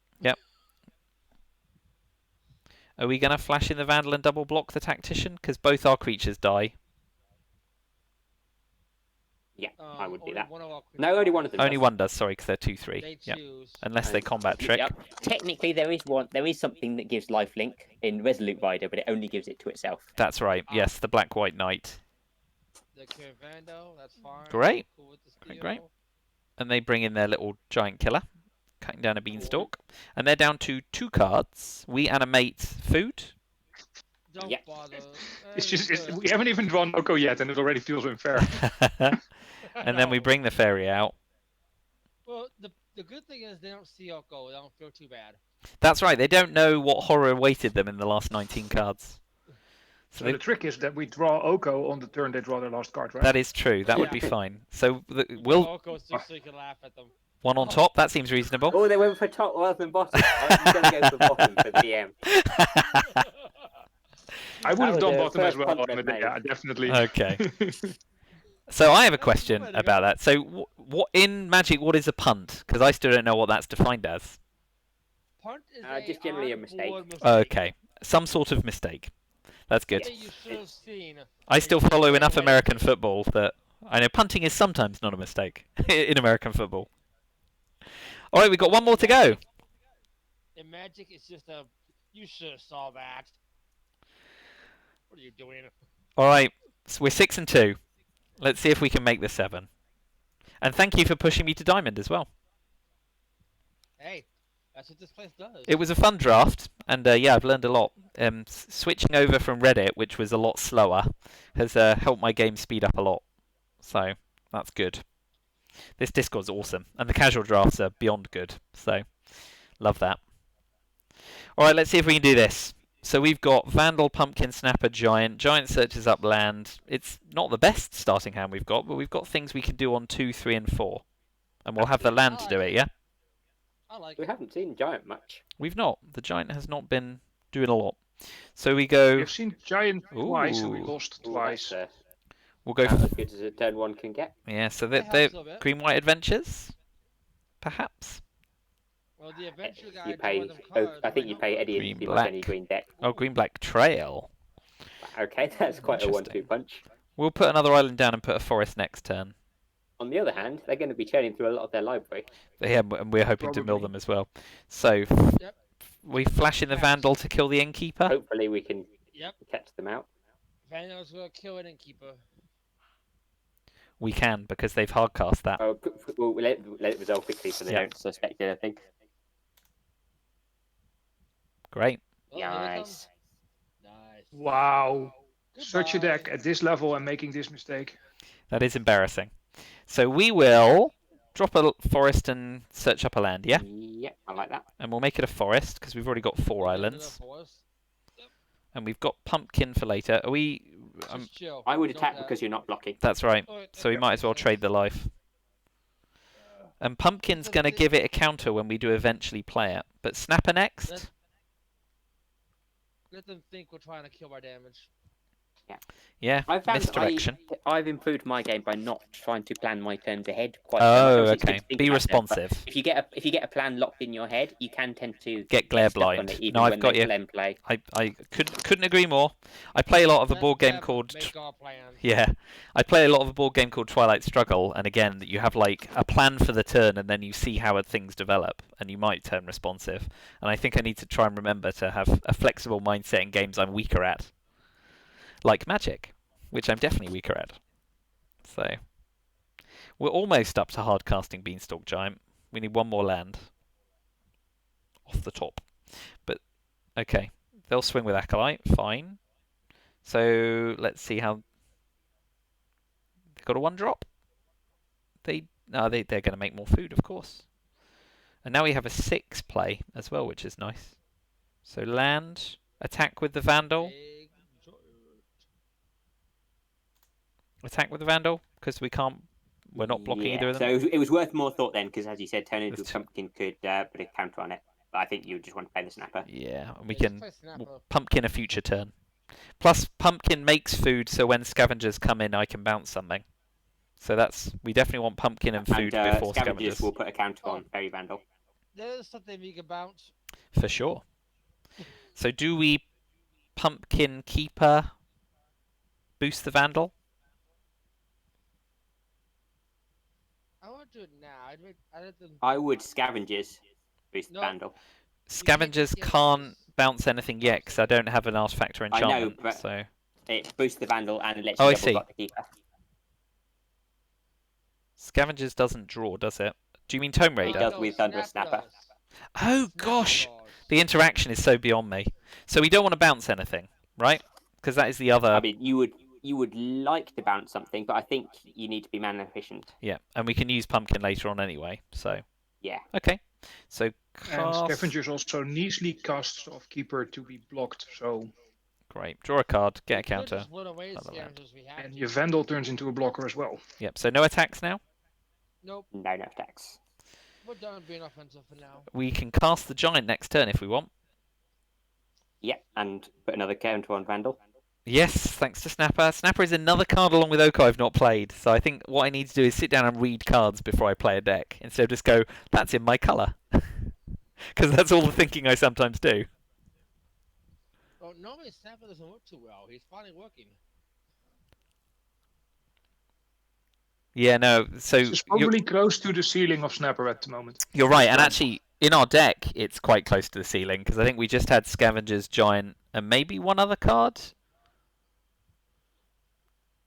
Are we going to flash in the Vandal and double block the Tactician? Because both our creatures die. Yeah, I would do only that. one of our creatures No, only one of them. Only does. one does, sorry, because they're 2/3. They Yeah. choose. Unless they And- combat trick. Yep. Technically, there is one. There is something that gives lifelink in Resolute Rider, but it only gives it to itself. That's right. Yes, the Black White Knight. The Caravando, that's fine. Great. Cool with the steel. Great. And they bring in their little giant killer, cutting down a beanstalk. And they're down to 2 cards. We animate food. Don't Yeah. bother. It's just we haven't even drawn Oko yet, and it already feels unfair. And then we bring the fairy out. Well, the good thing is they don't see Oko. They don't feel too bad. That's right. They don't know what horror awaited them in the last 19 cards. So the trick is that we draw Oko on the turn they draw their last card, right? That is true. That would be Yeah. fine. So we'll Oko's just so you can laugh at them. one on top. That seems reasonable. Oh, they went for top rather than bottom. I'm going to go for bottom for DM. I would have was done the bottom as first well. punt they've Yeah, made. definitely. Okay. So I have a question about that. So what in Magic? What is a punt? Because I still don't know what that's defined as. Punt is Just generally a on-board mistake. Okay, some sort of mistake. That's good. Something you should have seen. I still and you follow threw enough away. American football that I know punting is sometimes not a mistake in American football. All right, we've got one more to go. In Magic, it's just a. You should have saw that. What are you doing? All right, so we're 6 and 2. Let's see if we can make the 7. And thank you for pushing me to diamond as well. Hey, that's what this place does. It was a fun draft, and yeah, I've learned a lot. Switching over from Reddit, which was a lot slower, has helped my game speed up a lot. So that's good. This Discord's awesome, and the casual drafts are beyond good. So love that. All right, let's see if we can do this. So we've got Vandal, Pumpkin, Snapper, Giant. Giant searches up land. It's not the best starting hand we've got, but we've got things we can do on 2, 3, and 4. And we'll have the land to do it, yeah? I like We it. haven't seen Giant much. We've not. The Giant has not been doing a lot. So we go... We've seen Giant twice, and we Ooh. lost Ooh, twice. that's, We'll go... about as good as a turn one can get. Yeah, so That they're helps a bit. Green-White Adventures? Perhaps? Well, the adventure guy You drew pay. them Oh, cards. I think might you help pay them. Eddie Green, too much black. any green deck. Oh, Green-Black Trail. Okay, that's quite a Interesting. 1-2 punch. We'll put another island down and put a forest next turn. On the other hand, they're going to be churning through a lot of their library. Yeah, and we're hoping to mill Probably. them as well. So, Yep. we flash in the Vandal to kill the Innkeeper. Hopefully, we can Yep. catch them out. Vandal's gonna kill an innkeeper. We can, because they've hardcast that. Oh, we'll let it resolve quickly so they Yeah. don't suspect anything. Great. Oh, here they come. Nice. Nice. Wow. Such a Goodbye. deck at this level and making this mistake. That is embarrassing. So we will drop a forest and search up a land, yeah? Yep, I like that. And we'll make it a forest, because we've already got 4 Another islands. forest. And we've got Pumpkin for later. Are we... Just chill. I would Don't attack have- because you're not blocking. That's right. Alright, So we okay. might as well trade the life. And Pumpkin's going to give it a counter when we do eventually play it. But Snapper next? Let them think we're trying to kill our damage. Yeah, I've found misdirection. I've improved my game by not trying to plan my turns ahead quite so Oh, much. Obviously, it's good okay. to think Be about stuff, but responsive. if you get a plan locked in your head, you can tend to Get glare stuck on blind. it, even No, I've when got they you. plan play. I couldn't agree more. I play a lot of a Let board game them called... make our plans. Yeah, I play a lot of a board game called Twilight Struggle, and again, you have like a plan for the turn, and then you see how things develop, and you might turn responsive. And I think I need to try and remember to have a flexible mindset in games I'm weaker at, like Magic, which I'm definitely weaker at. So we're almost up to hard casting Beanstalk Giant. We need one more land off the top, but okay, they'll swing with Acolyte, fine. So let's see how. Got a 1-drop. They're going to make more food, of course. And now we have a 6 play as well, which is nice. So land, attack with the Vandal, Big George. attack with the Vandal, because we're not blocking Yeah, either of so them. it was worth more thought then, because as you said, turning into a That's- pumpkin could put a counter on it. But I think you just want to play the snapper. Yeah, and we Yeah, just can play Snapper. Pumpkin a future turn. Plus, Pumpkin makes food, so when scavengers come in, I can bounce something. So we definitely want Pumpkin and food And before scavengers scavengers. will put a counter Oh. on Fairy Vandal. There's something we can bounce. For sure. So do we Pumpkin Keeper boost the Vandal? do it now. I'd let them. I would scavengers boost No. Vandal. Scavengers Yeah, can't just bounce anything yet because I don't have an artifact or I know, enchantment. but- So It boosts the Vandal and lets Oh, you I double see. block the Keeper. Scavengers doesn't draw, does it? Do you mean Tome It Raider? does with Thunderous Snapper. does. Oh Snapper gosh, does. the interaction is so beyond me. So we don't want to bounce anything, right? Because that is the other. I mean, you would like to bounce something, but I think you need to be mana efficient. Yeah, and we can use Pumpkin later on anyway. So Yeah. okay, so And cast. Scavengers also easily casts off Keeper to be blocked, so Great. Draw a card. Get a We could counter. just run away Another land. scavengers we have and to. your Vandal turns into a blocker as well. Yep. So no attacks now. Nope. No attacks. We're done being offensive for now. We can cast the giant next turn if we want. Yep, and put another counter on Vandal. Yes, thanks to Snapper. Snapper is another card along with Oko I've not played. So I think what I need to do is sit down and read cards before I play a deck instead of just go, that's in my colour. Because that's all the thinking I sometimes do. Well, normally Snapper doesn't work too well. He's finally working. Yeah, no. So It's probably close to the ceiling of Snapper at the moment. you're right. And actually, in our deck, it's quite close to the ceiling because I think we just had Scavengers, Giant, and maybe one other card.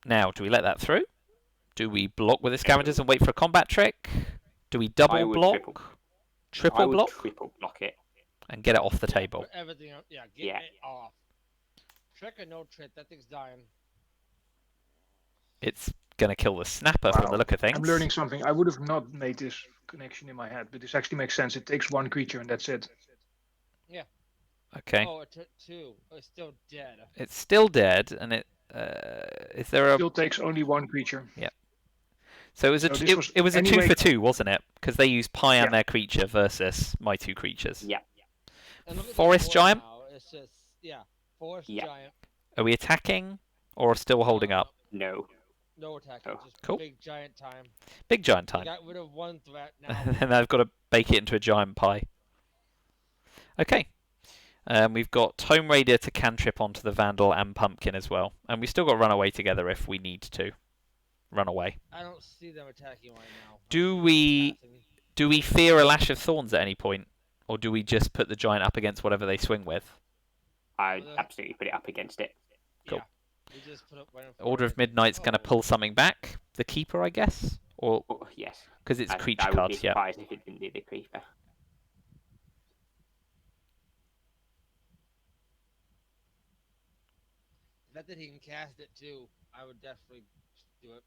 Now, do we let that through? Do we block with the Scavengers and wait for a combat trick? Do we I double would block? Triple I would block? triple block it. And get it off the table. Put everything up. Yeah, get Yeah. it off. Trick or no trick, that thing's dying. It's going to kill the Snapper from the Wow. look of things. I'm learning something. I would have not made this connection in my head, but this actually makes sense. It takes one creature and that's it. Okay. Oh, it took two. Oh, it's still dead. It's still dead, and it... is there a... Still takes only one creature. So it was a, So this it, was it was a anyway- 2 for 2, wasn't it? Because they used Pie and Yeah. their creature versus my 2 creatures. Yeah. And look at the Forest board giant? now. It's just, yeah, forest Yeah. giant. Are we attacking or still holding up? No. No attack. Oh. Just Cool. big giant time. Big giant We time. got rid of one threat now. And I've got to bake it into a giant pie. Okay. We've got Tome Raider to cantrip onto the Vandal and Pumpkin as well. And we've still got Runaway together if we need to. Runaway. I don't see them attacking right now. Do we Passing. do we fear a Lash of Thorns at any point? Or do we just put the giant up against whatever they swing with? I'd Well, absolutely put it up against it. Cool. Yeah. We just put up right in Order front of Midnight's going to Oh. pull something back. The Keeper, I guess? Or Oh, yes. because it's I creature would be cards, yeah. surprised if it didn't do the creeper. The fact that he can cast it too, I would definitely do it.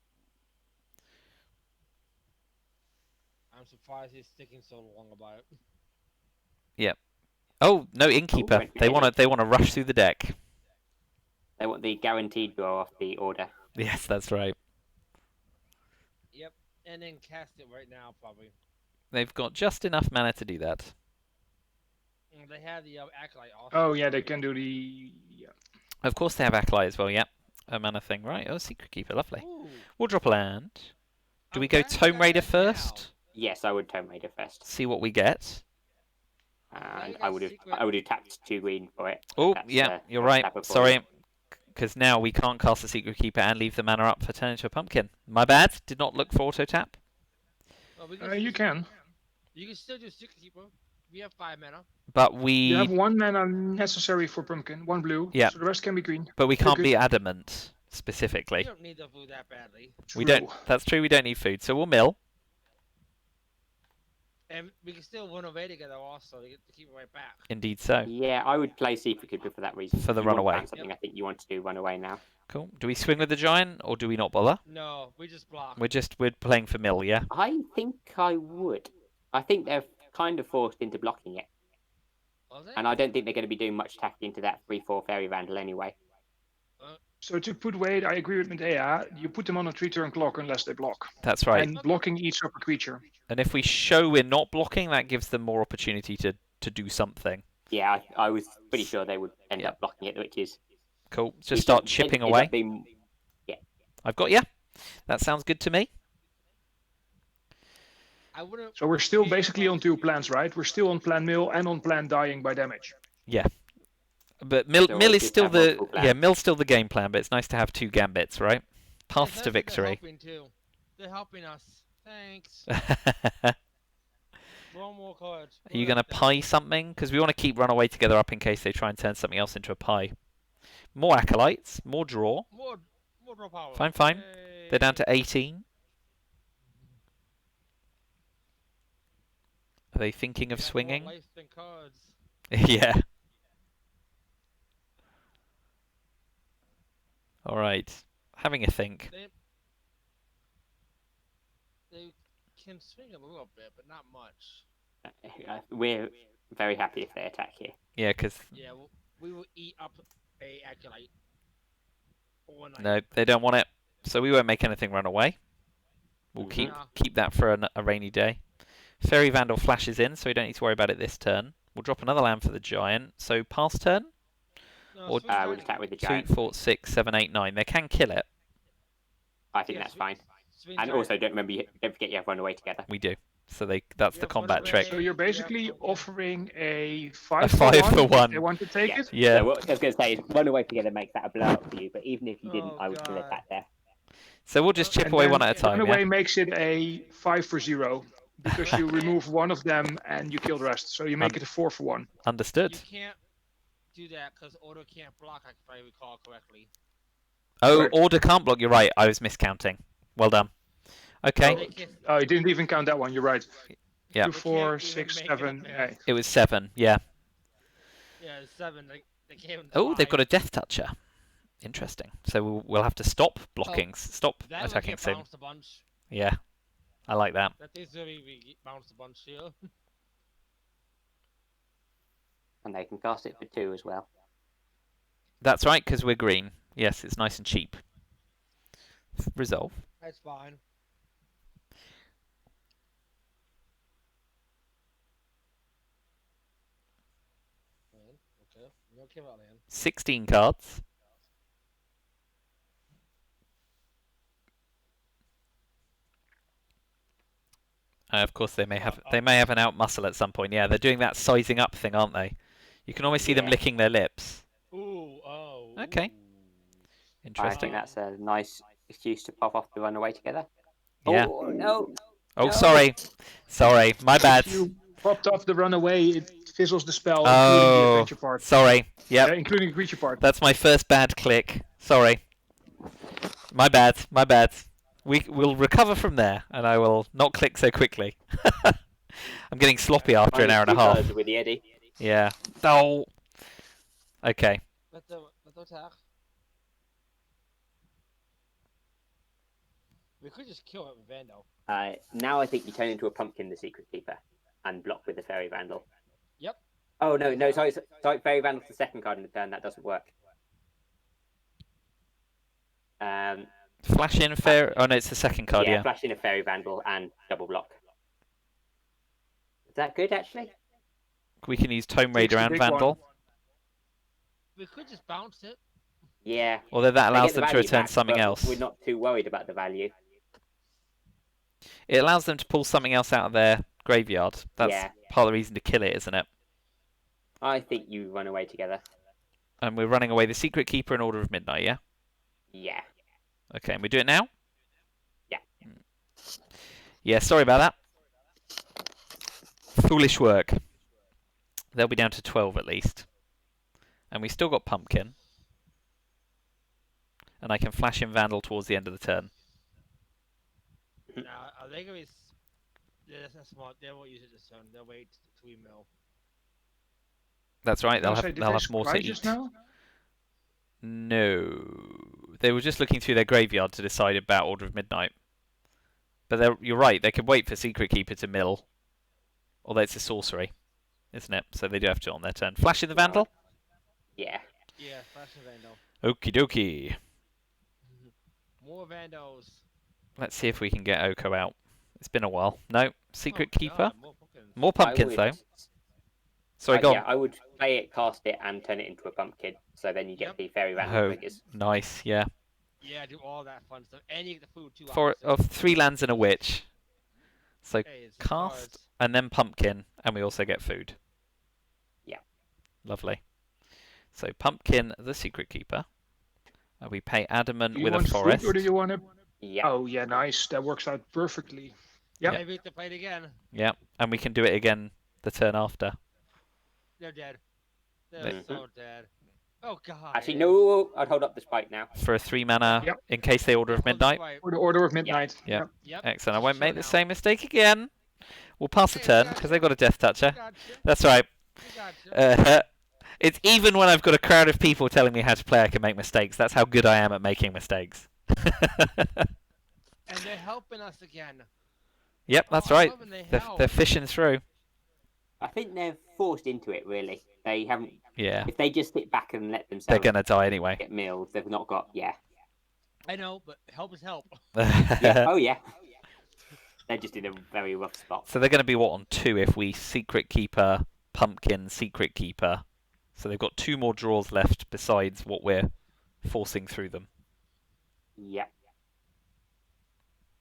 I'm surprised he's sticking so long about it. Oh, no Innkeeper. went They want to ahead. they want to rush through the deck. They want the guaranteed draw off the order. Yes, that's right. Yep, and then cast it right now probably. They've got just enough mana to do that. And they have the acolyte also. Oh yeah, they can do the. Yeah. Of course they have Acolyte as well, yeah. A mana thing, right? Oh, Secret Keeper, lovely. Ooh, We'll drop a land. Do I'm we go casting Tome Raider that now. first? Yes, I would Tome Raider first. See what we get. And you I got would have secret- I would have tapped 2 green for it. Oh, That's, yeah, you're that's right. Tapper for Sorry. you. Because now we can't cast the Secret Keeper and leave the mana up for turn into a pumpkin. My bad. Did not look for auto tap. Well, we You can. You can still do Secret Keeper. We have 5 mana. But You have we one mana necessary for pumpkin, one blue. Yeah. So the rest can be green. but we You're can't good. be adamant We specifically. don't need the food that badly. We don't. True. That's true. We don't need food, so we'll mill. And we can still run away together also to keep it right back. Indeed, so. Yeah, I would play Secret Keeper for that reason. For the If you want to runaway. bounce Something I think you want to do runaway now. Cool. Do we swing with the giant or do we not bother? No, we just block. We're playing for mill, yeah. I think I would. I think they're kind of forced into blocking it, Was it? and I don't think they're going to be doing much attacking into that 3/4 Fairy Vandal anyway. So to put weight, I agree with Medea. You put them on a 3-turn clock unless they block. That's right. And blocking eats up a creature. And if we show we're not blocking, that gives them more opportunity to do something. Yeah, I was pretty sure they would end Yeah. up blocking it, which is Cool. Just it start ends- chipping ends away. up being- I've got you. That sounds good to me. I wouldn't. So we're still Yeah, basically but- on 2 plans, right? We're still on plan mill and on plan dying by damage. But mill So mill we is just still have the multiple plans. mill's still the game plan, but it's nice to have 2 gambits, right? Paths to They're victory. helping too. They're helping us. Thanks. Are One more card. you going to pie something? Because we want to keep Runaway Together up in case they try and turn something else into a pie. More Acolytes, more draw. More draw power. Fine, fine. Yay. They're down to 18. Are they thinking of Got more swinging? life than cards. Yeah. All right. Having a think. They can swing a little bit, but not much. We're very happy if they attack here. Yeah, because Yeah, we will eat up a acolyte. no, they don't want it. So we won't make anything run away. We'll Mhm. keep that for a rainy day. Fairy Vandal flashes in, so we don't need to worry about it this turn. We'll drop another land for the giant. So pass turn. No, Or- swing We'll giant. attack with the 2, giant. 4, 6, 7, 8, 9. They can kill it. I think Yeah, that's fine. swing And giant. also, don't forget you have Runaway Together. We do. So that's Yeah, the run combat away. trick. So you're basically offering a 5 5 for for 1 1. if they want to take Yeah. it? Yeah. So what I was going to say is Runaway Together makes that a blowout for you, but even if you didn't, Oh, I would still God. attack there. So we'll just chip And away then one at a time. Runaway Yeah? makes it a 5 for 0 because you remove one of them and you kill the rest. So you make it a 4 for 1. Understood. You can't do that because Order can't block, if I recall correctly. Oh, Correct. order can't block. You're right. I was miscounting. Well done. Okay. They can't, Oh, you didn't even count that one. You're right. Yeah. 2, They 4, can't even 6, make it 7, up, man. 8. It was 7. Yeah. yeah, it's 7. They can't even Oh, they've try. got a Death Toucher. Interesting. So we'll have to stop blocking. Stop That would attacking get Sim. bounced a bunch. Yeah. I like that. That is really bounced a bunch here. And they can cast it for 2 as well. That's right, because we're green. Yes, it's nice and cheap. Resolve. That's fine. Man, okay. We don't care about land. 16 cards. Of course, they may have an out muscle at some point. Yeah, they're doing that sizing up thing, aren't they? You can always see them Yeah. licking their lips. Ooh, oh. Okay. ooh. I Interesting. think that's a nice excuse to pop off the Runaway Together. Yeah. Oh, no. Oh, No. sorry. Sorry. My bad. If you popped off the Runaway, it fizzles the spell, including the Oh, adventure part. sorry. Yep. Including the creature part. That's my first bad click. Sorry. My bad. My bad. We'll recover from there, and I will not click so quickly. I'm getting sloppy after an hour and a half. With the Eddie. Yeah. Oh. Okay. Let the attack. We could just kill it with Vandal. Now I think you turn into a pumpkin, the Secret Keeper, and block with the Fairy Vandal. Yep. Oh, no, sorry, Fairy Vandal's the second card in the turn, that doesn't work. Flash in fair. Oh no, it's the second card. Yeah. Flash in a Fairy Vandal and double block. Is that good, actually? We can use Tome Takes Raider the and big Vandal. one. We could just bounce it. Yeah. Although that They allows get the them to value return back, something but else. We're not too worried about the value. It allows them to pull something else out of their graveyard. That's Yeah. part of the reason to kill it, isn't it? I think you run away together. And we're running away the Secret Keeper in Order of Midnight, yeah? Yeah. Okay, and we do it now? Yeah. Yeah, sorry about that. Foolish work. They'll be down to 12 at least. And we still got Pumpkin. And I can flash in Vandal towards the end of the turn. Now, are they gonna be? That's smart. They won't use it this turn. They'll wait to mill. That's right, they'll Did have they more to scry eat. just now? No. They were just looking through their graveyard to decide about Order of Midnight. But you're right, they could wait for Secret Keeper to mill. Although it's a sorcery, isn't it? So they do have to on their turn. Flash in the Vandal? Yeah. Yeah, flash and Vandal. Okie dokie. More Vandals. Let's see if we can get Oko out. It's been a while. No. Secret Oh, Keeper? God, more pumpkins. More pumpkins, though. I would, Sorry, go yeah, on. I would play it, cast it, and turn it into a pumpkin. So then you get Yep. the Fairy Vandal Oh, triggers. nice, yeah. Yeah, do all that fun stuff, and you get the food too. For obviously. of 3 lands and a witch. So Hey, it's cast cards. and then pumpkin, and we also get food. Yeah. Lovely. So pumpkin, the Secret Keeper. We pay adamant Do you with a want food forest. or do you want to? Yeah. Oh yeah, nice. That works out perfectly. Yep. Maybe to play it again. Yeah, and we can do it again the turn after. They're dead. They're They- so dead. Oh god. Actually, no, I'd hold up the spike now. For a 3 mana, Yep. in case they order of midnight. For the Order of Midnight. Yeah. Yep. Excellent. I won't Sure make the now. same mistake again. We'll pass the Hey, we turn got because you. they've got a Death Toucher. Gotcha. That's right. Gotcha. It's even when I've got a crowd of people telling me how to play, I can make mistakes. That's how good I am at making mistakes. And they're helping us again. Yep, that's Oh, I right. love when they They're help. fishing through. I think they're forced into it, really. They haven't. Yeah, If they just sit back and let they're themselves going to die anyway. get milled, they've not got. Yeah. I know, but help is help. Yeah. Oh yeah. They're just in a very rough spot. So they're going to be, what, on 2 if we Secret Keeper, Pumpkin, Secret Keeper. So they've got 2 more draws left besides what we're forcing through them. Yeah.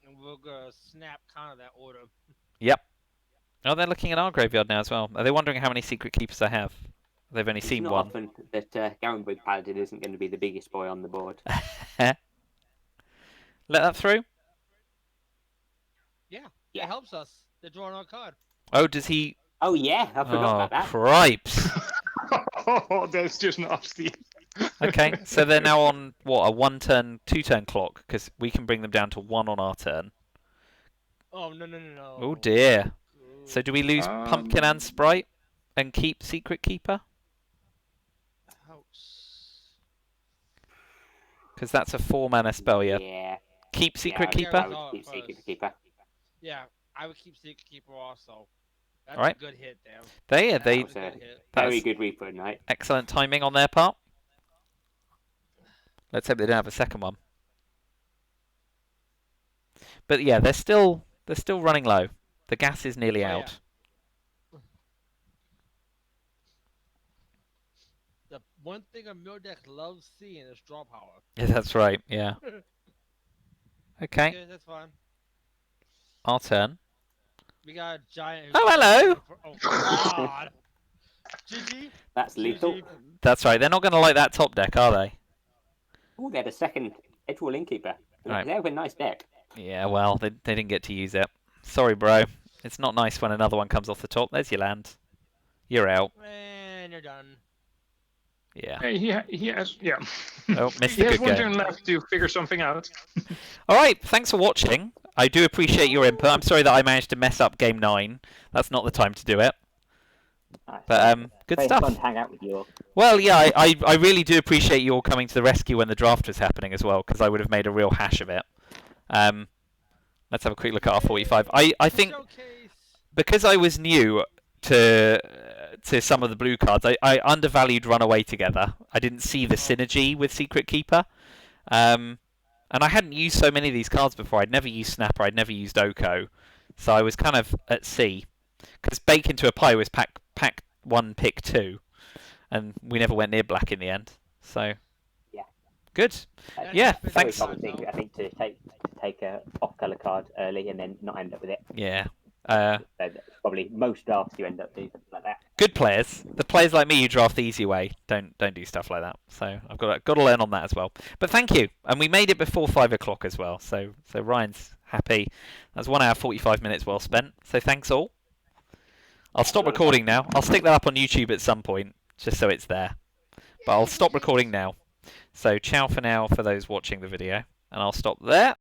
And we're gonna snap counter that order. Yep. Oh, they're looking at our graveyard now as well. Are they wondering how many Secret Keepers I have? They've only It's seen not one. often that Garenbrig Paladin isn't going to be the biggest boy on the board. Let that through? Yeah. Yeah. It helps us. They're drawing our card. Oh, does he... Oh yeah, I forgot Oh, about that. cripes. Oh, that's just nasty. Okay, so they're now on, what, a 1-turn, 2-turn clock, because we can bring them down to 1 on our turn. Oh no. Oh, dear. Ooh. So do we lose Pumpkin and Sprite and keep Secret Keeper? Ouch. Because that's a 4-mana spell, yeah. Yeah. Keep Secret I Keeper? would keep Secret First. Keeper. Yeah, I would keep Secret Keeper also. That's Alright. a good hit there. They That they was a good hit. Very That's- good Reaper Knight. excellent timing on their part. Let's hope they don't have a second one. But yeah, they're still running low. The gas is nearly Oh, yeah. out. The one thing a mill deck loves seeing is draw power. Yeah, that's right. Yeah. Okay, Okay, that's fine. our turn. We got a giant. who's Oh, just hello. waiting for- Oh god. GG. That's lethal. GG. That's right. They're not going to like that top deck, are they? Oh, they had a second Edgewall Innkeeper. Right. They have a nice deck. Yeah. Well, they didn't get to use it. Sorry, bro. It's not nice when another one comes off the top. There's your land. You're out. And you're done. Yeah. Hey, he has, yeah. Oh, missed He a has good one game. turn left to figure something out. All right, thanks for watching. I do appreciate your input. I'm sorry that I managed to mess up game 9. That's not the time to do it. Nice. But good Very stuff. fun to hang out with you all. Well, yeah, I really do appreciate you all coming to the rescue when the draft was happening as well, because I would have made a real hash of it. Let's have a quick look at our 45. I think Showcase. because I was new to some of the blue cards, I undervalued Runaway Together. I didn't see the synergy with Secret Keeper. And I hadn't used so many of these cards before. I'd never used Snapper, I'd never used Oko. So I was kind of at sea. Because Bake Into a Pie was pack 1, pick 2. And we never went near black in the end. So, Yeah. good. That Yeah, happens thanks. Very common sometimes. thing, I think, to take a off-color card early and then not end up with it. Yeah. So that's probably most drafts you end up doing something like that. Good players. The players like me who draft the easy way don't do stuff like that. So I've got to learn on that as well. But thank you, and we made it before 5 o'clock as well. So Ryan's happy. That's 1 hour 45 minutes well spent. So thanks all. I'll stop recording now. I'll stick that up on YouTube at some point just so it's there. But I'll stop recording now. So ciao for now for those watching the video, and I'll stop there.